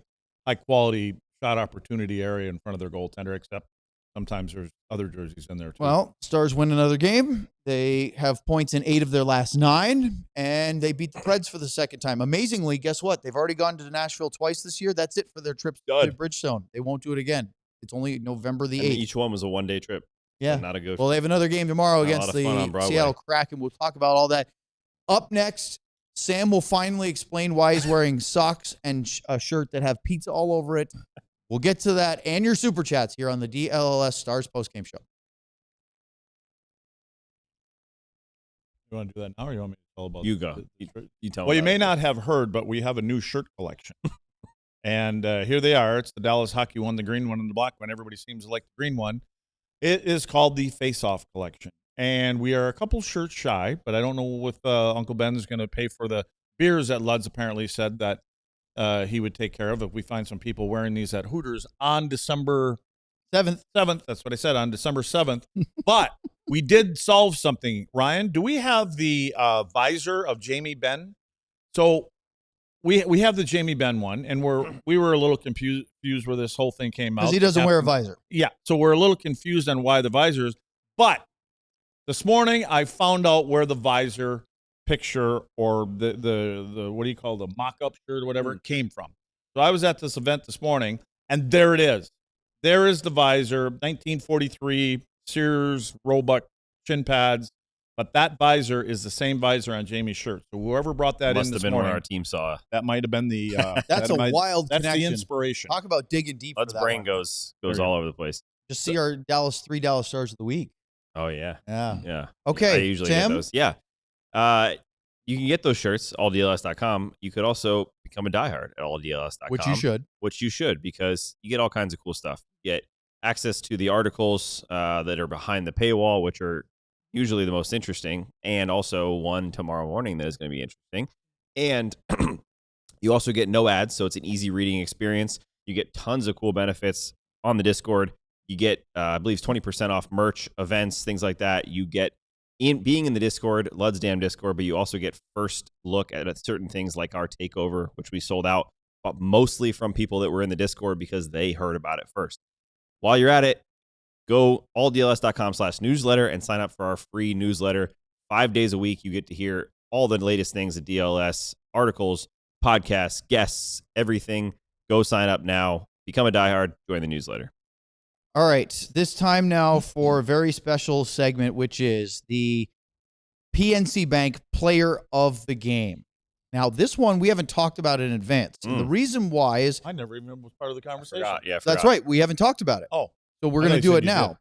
quality shot opportunity area in front of their goaltender, except sometimes there's other jerseys in there too.
Well, Stars win another game. They have points in 8 of their last 9, and they beat the Preds for the second time. Amazingly, guess what? They've already gone to Nashville twice this year. That's it for their trips to Bridgestone. They won't do it again. It's only November the 8th.
Each one was a one-day trip.
Yeah.
So not a good.
Well, they have another game tomorrow against the Seattle Kraken. We'll talk about all that. Up next, Sam will finally explain why he's wearing socks and a shirt that have pizza all over it. We'll get to that and your Super Chats here on the DLS Stars postgame show.
You want to do that now, or you want me to tell about?
You go. You tell me.
Well, you may not have heard, but we have a new shirt collection. And here they are. It's the Dallas Hockey one, the green one, and the black one. Everybody seems to like the green one. It is called the Face-Off Collection. And we are a couple shirts shy, but I don't know if Uncle Ben is going to pay for the beers that Luds apparently said that he would take care of if we find some people wearing these at Hooters on December 7th. That's what I said, on December 7th. But we did solve something, Ryan. Do we have the visor of Jamie Benn? So we have the Jamie Benn one, and we were a little confused where this whole thing came out.
Because he doesn't wear a visor.
Yeah, so we're a little confused on why the visor is. But this morning I found out where the visor picture or the what do you call the mock-up shirt or whatever it came from. So I was at this event this morning, and there it is. There is the visor, 1943 Sears Roebuck shin pads, but that visor is the same visor on Jamie's shirt. So whoever brought that
must
in
have
this
been
morning,
where our team saw.
that might have been the
That's a wild
that's
connection.
the inspiration.
Talk about digging deep.
Let's brain goes all over the place.
Just see our three Dallas Stars of the week.
Oh yeah.
Yeah. Okay.
I usually
Sam?
get those. Yeah. You can get those shirts, alldls.com. You could also become a diehard at alldls.com.
Which you should.
Because you get all kinds of cool stuff. You get access to the articles that are behind the paywall, which are usually the most interesting, and also one tomorrow morning that is going to be interesting. And you also get no ads, so it's an easy reading experience. You get tons of cool benefits on the Discord. You get, I believe, 20% off merch, events, things like that. You get being in the Discord, Lud's Damn Discord, but you also get first look at certain things like our takeover, which we sold out, but mostly from people that were in the Discord because they heard about it first. While you're at it, go alldls.com/newsletter and sign up for our free newsletter. 5 days a week, you get to hear all the latest things at DLS, articles, podcasts, guests, everything. Go sign up now. Become a diehard. Join the newsletter.
All right. This time now for a very special segment, which is the PNC Bank Player of the Game. Now, this one we haven't talked about in advance. And the reason why is
I never even was part of the conversation.
I forgot.
That's right. We haven't talked about it.
Oh.
So we're going to do it now.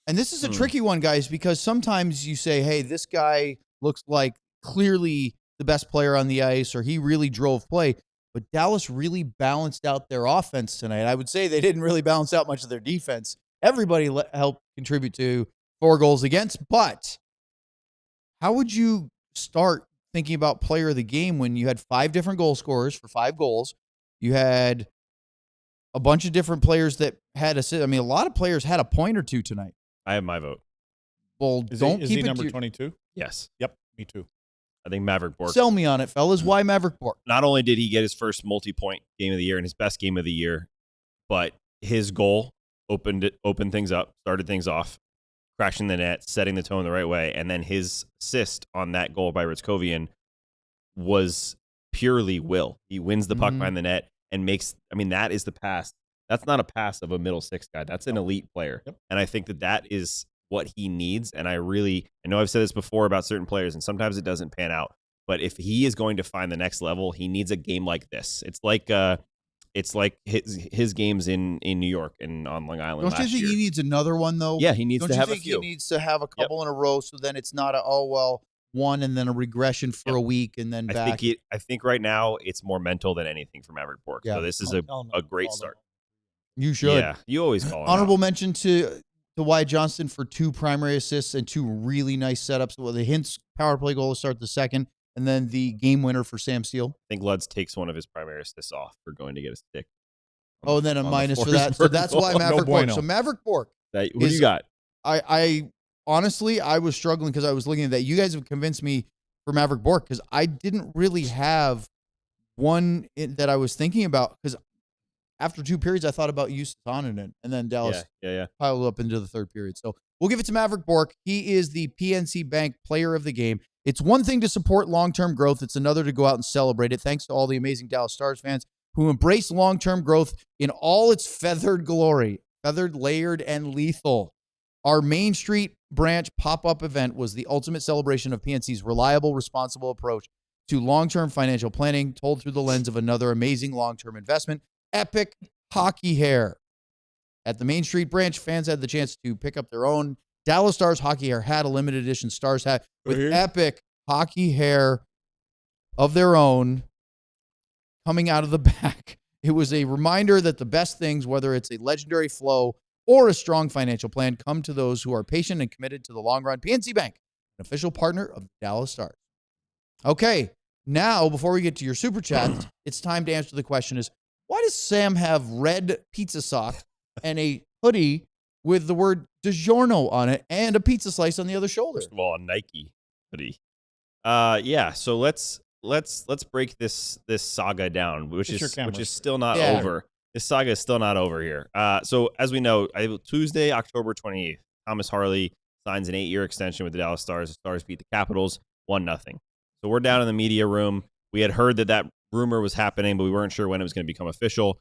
And this is a tricky one, guys, because sometimes you say, hey, this guy looks like clearly the best player on the ice, or he really drove play. But Dallas really balanced out their offense tonight. I would say they didn't really balance out much of their defense. Everybody helped contribute to 4 goals against. But how would you start thinking about player of the game when you had 5 different goal scorers for 5 goals? You had a bunch of different players that had a lot of players had a point or two tonight.
I have my vote.
Well,
Is
don't
he
keep it
number 22?
Yes.
Yep, me too.
I think Mavrik Bourque.
Sell me on it, fellas. Why Mavrik Bourque?
Not only did he get his first multi-point game of the year and his best game of the year, but his goal opened things up, started things off, crashing the net, setting the tone the right way, and then his assist on that goal by Hryckowian was purely will. He wins the puck behind the net and makes. I mean, that is the pass. That's not a pass of a middle six guy. That's an elite player, and I think that is what he needs. And I know I've said this before about certain players, and sometimes it doesn't pan out. But if he is going to find the next level, he needs a game like this. It's like his games in New York and on Long Island.
Don't you think he needs another one though?
Yeah, he needs to have a few.
Don't you think he needs to have a couple in a row so then it's not one and then a regression for a week and then back?
I think right now it's more mental than anything for Mavrik Bourque.
Yeah.
So this is a great start.
You should.
Yeah, you always call him
Honorable
out.
mention to Wyatt Johnston for 2 primary assists and 2 really nice setups. Well, the Hintz power play goal to start the second, and then the game winner for Sam Steel.
I think Luds takes one of his primary assists off for going to get a stick.
Oh, and then a minus for that. So that's why Mavrik Bourque. So Mavrik Bourque.
Who do you got?
I honestly, I was struggling because I was looking at that. You guys have convinced me for Mavrik Bourque because I didn't really have one that I was thinking about because after 2 periods, I thought about Justus Onanen, and then Dallas piled up into the 3rd period. So we'll give it to Mavrik Bourque. He is the PNC Bank Player of the Game. It's one thing to support long-term growth. It's another to go out and celebrate it. Thanks to all the amazing Dallas Stars fans who embrace long-term growth in all its feathered glory. Feathered, layered, and lethal. Our Main Street branch pop-up event was the ultimate celebration of PNC's reliable, responsible approach to long-term financial planning, told through the lens of another amazing long-term investment, Epic Hockey Hair. At the Main Street branch, fans had the chance to pick up their own Dallas Stars hockey hair hat, a limited edition Stars hat with epic hockey hair of their own coming out of the back. It was a reminder that the best things, whether it's a legendary flow or a strong financial plan, come to those who are patient and committed to the long run. PNC Bank, an official partner of the Dallas Stars. Okay, now before we get to your super chat, it's time to answer the question: is why does Sam have red pizza socks and a hoodie with the word DiGiorno on it and a pizza slice on the other shoulder?
First of all, a Nike hoodie. Yeah. So let's break this saga down, which is still not over. This saga is still not over here. So as we know, Tuesday, October 28th, Thomas Harley signs an 8-year extension with the Dallas Stars. The Stars beat the Capitals 1-0. So we're down in the media room. We had heard that rumor was happening, but we weren't sure when it was going to become official.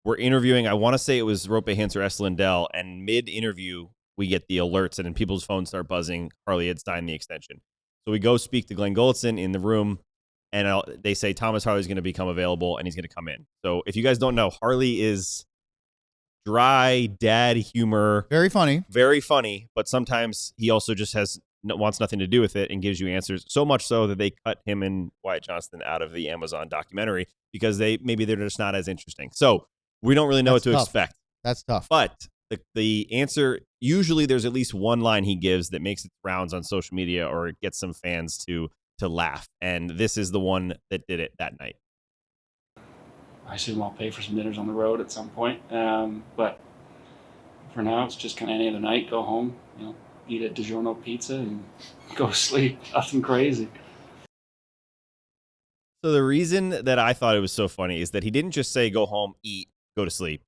We're interviewing, I want to say it was Roope Hintz or Lindell, and mid-interview, we get the alerts, and then people's phones start buzzing. Harley had signed the extension. So we go speak to Glenn Gulletson in the room, and they say Thomas Harley's going to become available, and he's going to come in. So if you guys don't know, Harley is dry dad humor.
Very funny,
but sometimes he also just wants nothing to do with it and gives you answers. So much so that they cut him and Wyatt Johnston out of the Amazon documentary because they're just not as interesting. So we don't really know what to expect.
That's tough.
But the answer, usually there's at least one line he gives that makes its rounds on social media or it gets some fans to laugh. And this is the one that did it that night.
I assume I'll pay for some dinners on the road at some point. But for now, it's just kind of any other night, go home, eat a DiGiorno pizza and go to sleep. Nothing crazy.
So the reason that I thought it was so funny is that he didn't just say, go home, eat, go to sleep.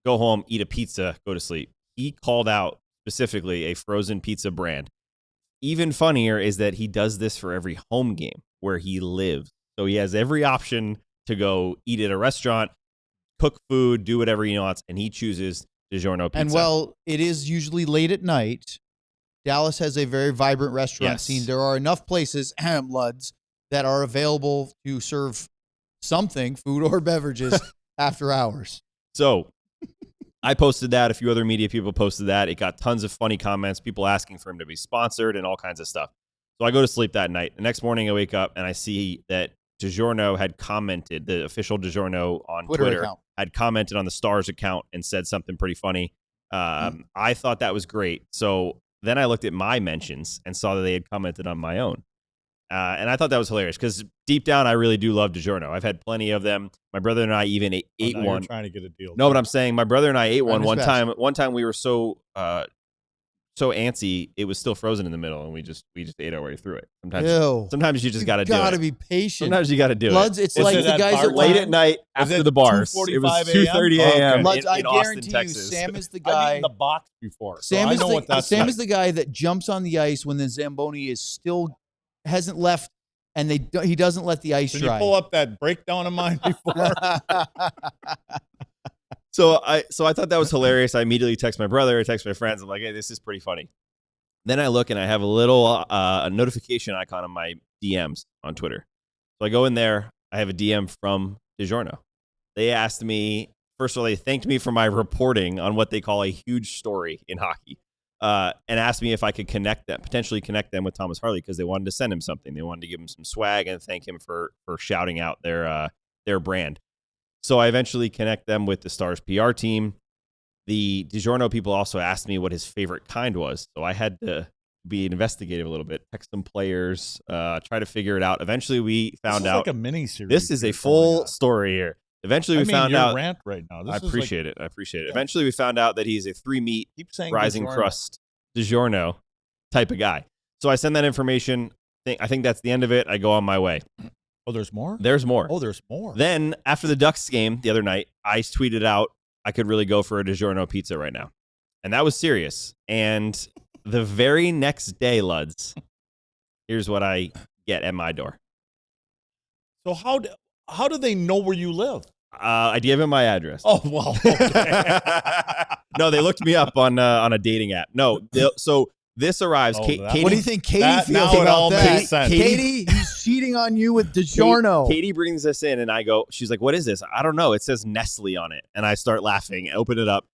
Go home, eat a pizza, go to sleep. He called out specifically a frozen pizza brand. Even funnier is that he does this for every home game where he lives. So he has every option to go eat at a restaurant, cook food, do whatever he wants, and he chooses DiGiorno pizza.
And while it is usually late at night, Dallas has a very vibrant restaurant scene. There are enough places, Luds, that are available to serve something, food or beverages, after hours.
So I posted that. A few other media people posted that. It got tons of funny comments, people asking for him to be sponsored and all kinds of stuff. So I go to sleep that night. The next morning I wake up and I see that DiGiorno had commented, the official DiGiorno on Twitter account had commented on the Stars account and said something pretty funny. I thought that was great. So then I looked at my mentions and saw that they had commented on my own. And I thought that was hilarious because deep down, I really do love DiGiorno. I've had plenty of them. My brother and I even ate one.
You're trying to get a deal.
No, but I'm saying my brother and I ate one time. One time we were so antsy, it was still frozen in the middle, and we just ate our way through it. Sometimes you just got to do it.
Got to be patient.
Sometimes you got to do
Bloods,
it.
It's like the guys that
late at night after the bars. It was 2:30 a.m.
Bloods, I
in Austin,
guarantee
Texas.
You, Sam is the
I've
guy.
eaten the box before.
Sam is the guy that jumps on the ice when the Zamboni is still hasn't left. And he doesn't let the ice dry.
Did you pull up that breakdown of mine before?
So I thought that was hilarious. I immediately text my brother. I text my friends. I'm like, hey, this is pretty funny. Then I look and I have a little a notification icon on my DMs on Twitter. So I go in there. I have a DM from DiGiorno. They asked me, first of all, they thanked me for my reporting on what they call a huge story in hockey. And asked me if I could potentially connect them with Thomas Harley because they wanted to send him something. They wanted to give him some swag and thank him for shouting out their brand. So I eventually connect them with the Stars PR team. The DiGiorno people also asked me what his favorite kind was. So I had to be investigative a little bit, text some players, try to figure it out. Eventually we found out.
Like a mini series.
This is a full story here. Eventually, we found out.
Rant right now.
I appreciate it. Eventually, we found out that he's a 3-meat rising crust DiGiorno type of guy. So I send that information. I think that's the end of it. I go on my way.
Oh, there's more?
There's more.
Oh, there's more.
Then after the Ducks game the other night, I tweeted out I could really go for a DiGiorno pizza right now. And that was serious. And the very next day, Luds, here's what I get at my door.
So how do they know where you live?
I gave him my address.
Oh, well. Okay.
No, they looked me up on a dating app. No, so this arrives.
Oh,
Katie,
What do you think Katie
that-
feels
now it
about
all
that?
makes sense.
Katie, he's cheating on you with DiGiorno.
Katie brings this in, and I go, she's like, what is this? I don't know. It says Nestle on it. And I start laughing, open it up.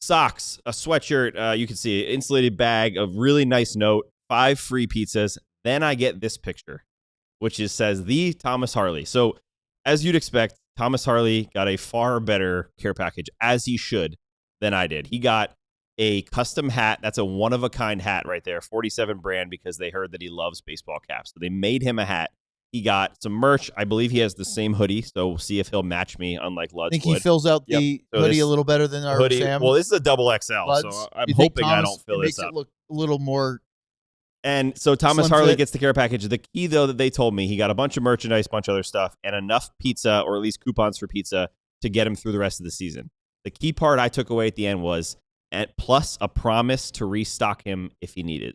Socks, a sweatshirt, you can see it, insulated bag, a really nice note, 5 free pizzas. Then I get this picture, which says the Thomas Harley. So as you'd expect, Thomas Harley got a far better care package, as he should, than I did. He got a custom hat. That's a one-of-a-kind hat right there, 47 brand, because they heard that he loves baseball caps. So they made him a hat. He got some merch. I believe he has the same hoodie, so we'll see if he'll match me, unlike Luds
I think
would.
he fills out the
So
hoodie
this
a little better than our
hoodie.
Sam.
Well, this is a double XL,
Luds.
so I'm
You think
hoping I
Thomas-
don't fill
it
this
makes
up.
it look a little more.
And so Thomas
Slim
Harley
fit.
gets the care package. The key, though, that they told me, he got a bunch of merchandise, bunch of other stuff, and enough pizza, or at least coupons for pizza, to get him through the rest of the season. The key part I took away at the end was, plus a promise to restock him if he needed.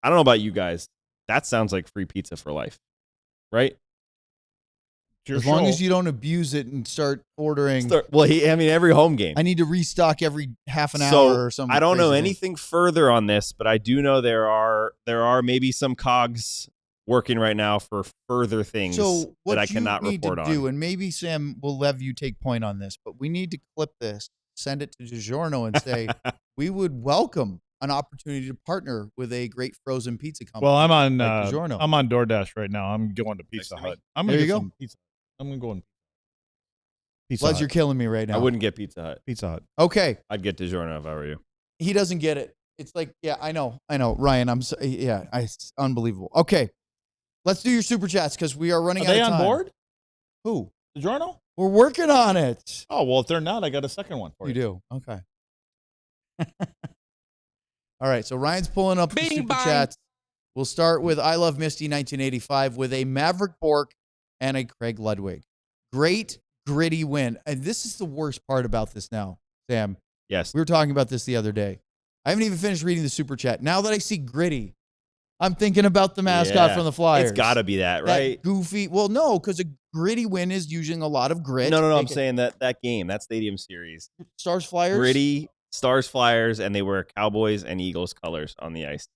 I don't know about you guys. That sounds like free pizza for life, right?
Your
As long
show.
as you don't abuse it and start ordering.
Well, every home game.
I need to restock every half an
So,
hour or something.
I don't know
crazy.
anything further on this, but I do know there are maybe some cogs working right now for further things
So what
that I
you
cannot
need
report
to do,
on.
and maybe Sam will have you take point on this, but we need to clip this, send it to DiGiorno, and say we would welcome an opportunity to partner with a great frozen pizza company.
Well, I'm on
like DiGiorno.
I'm on DoorDash right now. I'm going to Pizza
Nice to meet
Hut. I'm gonna
There you
get
go.
some pizza. I'm gonna go in Pizza
Luds,
Hut.
you're killing me right now.
I wouldn't get Pizza Hut.
Pizza Hut.
Okay,
I'd get DiGiorno if I were you.
he doesn't get it. It's like, yeah, I know, Ryan. It's unbelievable. Okay, let's do your super chats because we are running
Are
out
they
of
on
time.
board?
Who?
DiGiorno?
We're working on it.
Oh well, if they're not, I got a second one for
You
you.
do. Okay. All right. So Ryan's pulling up the
Bing
super
bang.
chats. We'll start with I Love Misty 1985 with a Mavrik Bourque and a Craig Ludwig. Great gritty win. And this is the worst part about this now, Sam.
Yes.
We were talking about this the other day. I haven't even finished reading the super chat. Now that I see gritty, I'm thinking about the mascot
Yeah.
from the Flyers.
It's got to be that, right?
That goofy. Well, no, because a gritty win is using a lot of grit.
No. I'm
Take it.
saying that game, that stadium series,
Stars Flyers.
gritty Stars Flyers, and they wear Cowboys and Eagles colors on the ice.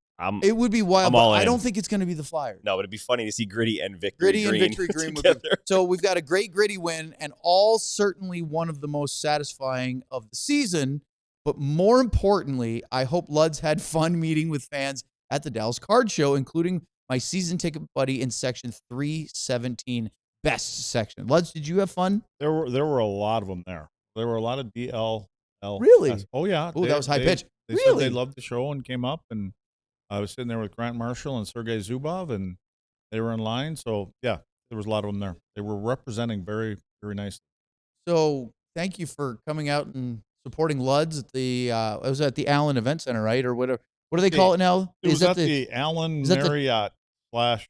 It would be wild.
I'm
But
all
I
in.
don't think it's going to be the Flyers.
No, but it'd be funny to see Gritty and Victory
Gritty and
Green
Victory Green would be-
together.
So we've got a great gritty win, and all certainly one of the most satisfying of the season. But more importantly, I hope Luds had fun meeting with fans at the Dallas Card Show, including my season ticket buddy in section 317, best section. Luds, did you have fun?
There were a lot of them there. There were a lot of DL.
Really?
Oh yeah.
Oh, that was high pitch.
They said
Really?
they loved the show and came up, and I was sitting there with Grant Marshall and Sergei Zubov, and they were in line. So yeah, there was a lot of them there. They were representing very, very nicely.
So thank you for coming out and supporting Luds at the. It was at the Allen Event Center, right, or whatever. What do they call it now?
It was
that
at the Allen
is that the-
Marriott slash.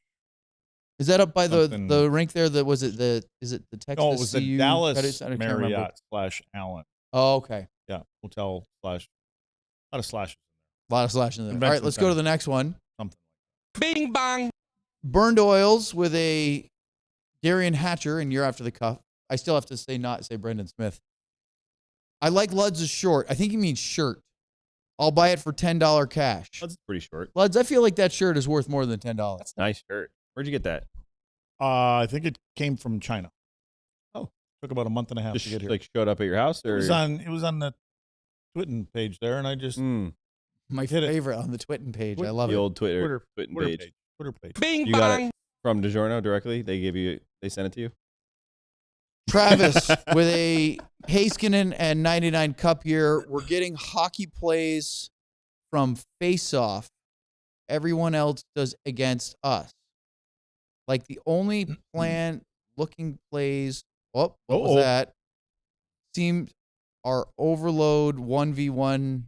Is that up by
something-
the rink there? That was it. Is it the Texas?
No, it was the
CU
Dallas
Credit Center? I can't remember.
Marriott slash Allen.
Oh, okay.
Yeah, hotel slash. A lot of slashes.
A lot of slashing there. All right,
Convention
let's go to
center.
the next one.
Something.
Bing bang.
Burned Oils with a Darian Hatcher, and you're after the cuff. I still have to say Brendan Smith. I like Luds' short. I think he means shirt. I'll buy it for $10 cash.
That's pretty short.
Luds, I feel like that shirt is worth more than $10.
That's a nice shirt. Where'd you get that?
I think it came from China.
Oh.
Took about a month and a half
Just
to get here.
like showed up at your house,
It
or
was on the Twitten page there, and I just
Mm,
My
Hit it.
favorite on the Twitten page. I
What-
love
the
it.
old Twitter
Twitter
page
Twitter page.
Bing
You got
bang.
it from DiGiorno directly. They sent it to you.
Travis with a Heiskanen and 99 cup here. We're getting hockey plays from face-off. Everyone else does against us. Like the only plan looking plays. Oh, what was
Uh-oh.
that? Seems our overload 1v1.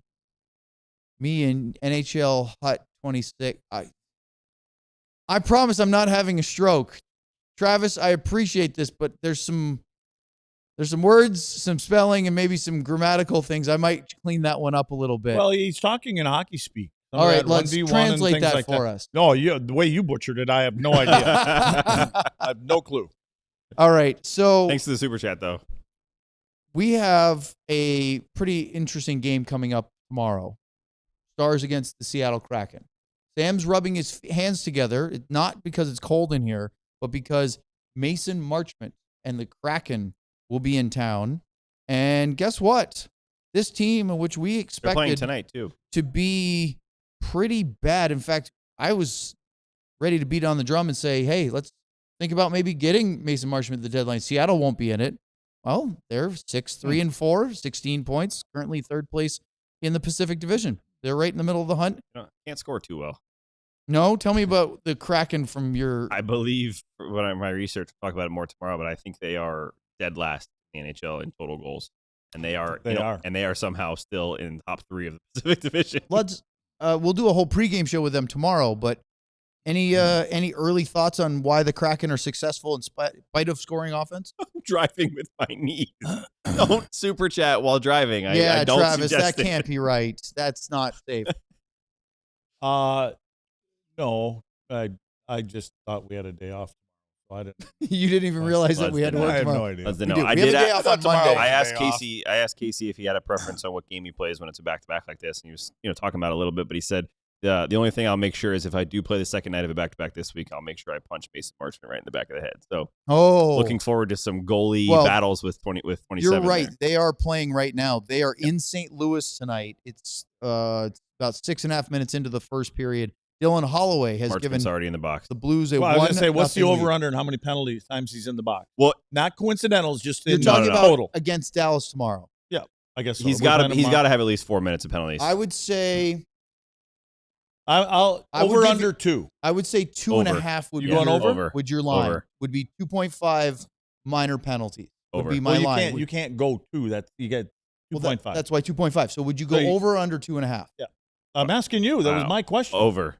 Me and NHL Hut 26. I promise I'm not having a stroke. Travis, I appreciate this, but there's some There's some words, some spelling, and maybe some grammatical things. I might clean that one up a little bit.
Well, he's talking in hockey speak.
All right, let's translate that for us.
No, the way you butchered it, I have no idea. I have no clue.
All right, so
thanks to the super chat, though.
We have a pretty interesting game coming up tomorrow. Stars against the Seattle Kraken. Sam's rubbing his hands together, not because it's cold in here, but because Mason Marchment and the Kraken will be in town. And guess what? This team, which we expected
playing tonight too,
to be pretty bad. In fact, I was ready to beat on the drum and say, hey, let's think about maybe getting Mason Marchment at the deadline. Seattle won't be in it. Well, they're 6-3-4, 16 points, currently third place in the Pacific Division. They're right in the middle of the hunt.
Can't score too well.
No, tell me about the Kraken from your...
I believe, when my research, we'll talk about it more tomorrow, but I think they are dead last in the NHL in total goals. And they are. And they are somehow still in the top 3 of the Pacific Division.
We'll do a whole pregame show with them tomorrow, but any early thoughts on why the Kraken are successful in spite of scoring offense?
I'm driving with my knees. Don't super chat while driving.
I don't Travis,
suggest
that can't be right. That's not safe.
No, I just thought we had a day off. So I didn't.
You didn't even realize that we had to work tomorrow.
I have no idea.
No,
we have a day off on Monday.
I asked Casey if he had a preference on what game he plays when it's a back-to-back like this, and he was talking about it a little bit, but he said the only thing I'll make sure is if I do play the second night of a back-to-back this week, I'll make sure I punch Mason Marchment right in the back of the head. So looking forward to some goalie battles with 27.
You're right. They are playing right now. They are in St. Louis tonight. It's about 6.5 minutes into the first period. Dylan Holloway has given
already in the box.
The Blues a
I was going to say, what's the
lead.
over-under and how many penalties times he's in the box?
Well,
not coincidentals, just
you're
in
talking about
total.
Against Dallas tomorrow.
Yeah, I guess so.
He's got to have at least 4 minutes of penalties.
I would say
I'll over-under 2.
I would say 2.5 would be
going over?
Would your line
over.
Would be 2.5 minor penalties.
Over.
Would be my line.
You can't go 2. You get 2.5.
That's why 2.5. So would you go over or under 2.5?
Yeah. I'm asking you. That was my question.
Over.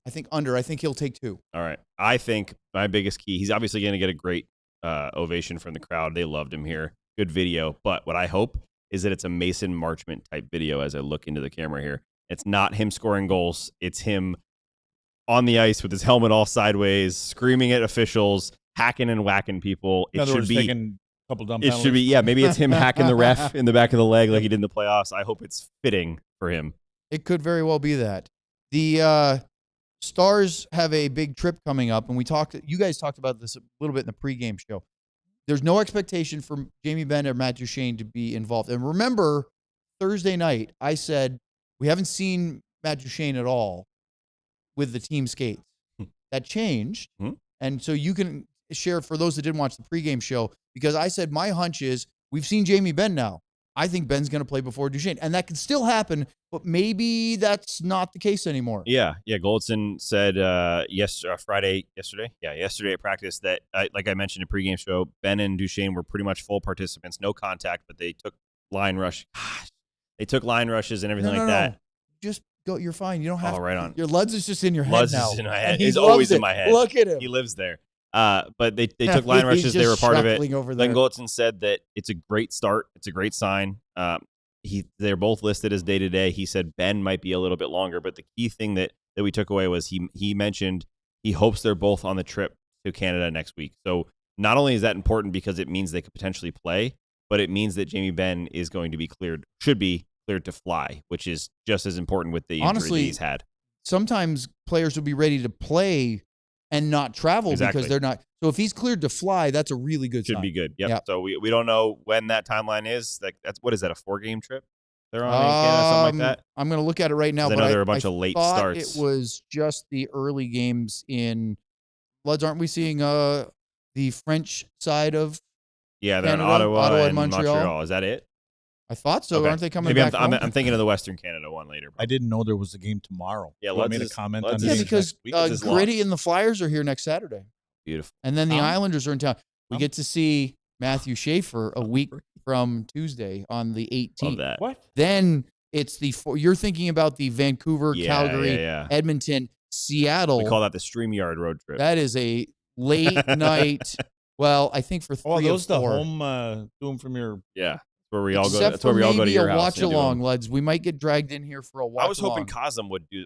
I think under. I think he'll take 2.
All right. I think my biggest key, he's obviously going to get a great ovation from the crowd. They loved him here. Good video. But what I hope is that it's a Mason Marchment type video as I look into the camera here. It's not him scoring goals. It's him on the ice with his helmet all sideways, screaming at officials, hacking and whacking people.
In other words, taking a couple dumb penalties.
Should be, maybe it's him hacking the ref in the back of the leg like he did in the playoffs. I hope it's fitting for him.
It could very well be that. The Stars have a big trip coming up, and you guys talked about this a little bit in the pregame show. There's no expectation for Jamie Benn or Matt Duchene to be involved. And remember, Thursday night, I said, we haven't seen Matt Duchene at all with the team skates. That changed. And so you can share for those that didn't watch the pregame show, because I said my hunch is we've seen Jamie Benn now. I think Ben's going to play before Duchene. And that can still happen, but maybe that's not the case anymore.
Yeah. Goldson said yesterday at practice that, like I mentioned in pregame show, Ben and Duchene were pretty much full participants, no contact, but they took line rush. Gosh, they took line rushes and everything like that.
Just go. You're fine. You don't have
to. Right on.
Your Luds is just in your head now.
Luds is in my head. He's always in my head.
Look at him.
He lives there. But they took line rushes. They were part of it. Glenn Goldson said that it's a great start. It's a great sign. They're both listed as day-to-day. He said Ben might be a little bit longer, but the key thing that we took away was he mentioned he hopes they're both on the trip to Canada next week. So not only is that important because it means they could potentially play, but it means that Jamie Benn is going to be should be cleared to fly, which is just as important with the injury that he's had.
Sometimes players will be ready to play and not travel because they're not. So if he's cleared to fly, that's a really good sign.
Should be good. Yep. So we don't know when that timeline is. What is that, a 4-game trip they're on in Canada, something like that?
I'm going to look at it right now.
But I know there are a bunch of late starts.
It was just the early games in Bloods. Aren't we seeing the French side of
they're in
Canada?
Ottawa and
Montreal.
Is that it?
I thought so.
Okay.
Aren't they coming
back?
home?
I'm thinking of the Western Canada one later.
I didn't know there was a game tomorrow.
Yeah,
let me to comment on
this. Because Gritty and the Flyers are here next Saturday.
Beautiful.
And then the Islanders are in town. We get to see Matthew Schaefer a week from Tuesday on the 18th.
Love that.
What?
Then it's you're thinking about the Vancouver, Calgary, Edmonton, Seattle.
We call that the StreamYard road trip.
That is a late night Well, I think for 3
Oh,
of
those the
4.
home doing from your.
Yeah, where we all go.
Except
That's where
for
we all go to
maybe
your
a
house.
watch along, lads. We might get dragged in here for a watch along.
I was hoping Cosm would do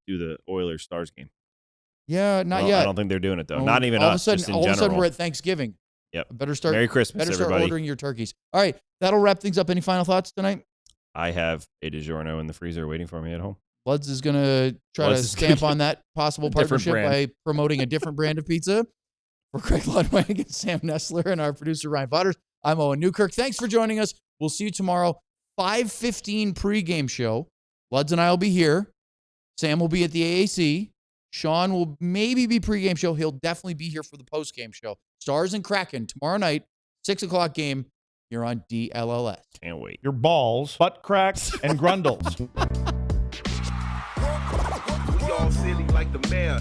the Oilers Stars game.
Yeah, not yet.
I don't think they're doing it though.
Oh,
Not even
all
us.
of a
just
sudden,
in
all
general.
of a sudden we're at Thanksgiving.
Yep.
Better start.
Merry Christmas,
Better start
everybody.
ordering your turkeys. All right, that'll wrap things up. Any final thoughts tonight?
I have a DiGiorno in the freezer waiting for me at home.
Bloods is going to try
Bloods
to
is
stamp
gonna
on that possible
a different
partnership
brand.
by promoting a different brand of pizza. For Craig Ludwig and Sam Nestler and our producer Ryan Butters, I'm Owen Newkirk. Thanks for joining us. We'll see you tomorrow, 5:15 pregame show. Bloods and I will be here. Sam will be at the AAC. Sean will maybe be pregame show. He'll definitely be here for the postgame show. Stars and Kraken tomorrow night, 6 o'clock game here on DLLS.
Can't wait.
Your balls, butt cracks, and grundles.
We all silly like the mayor.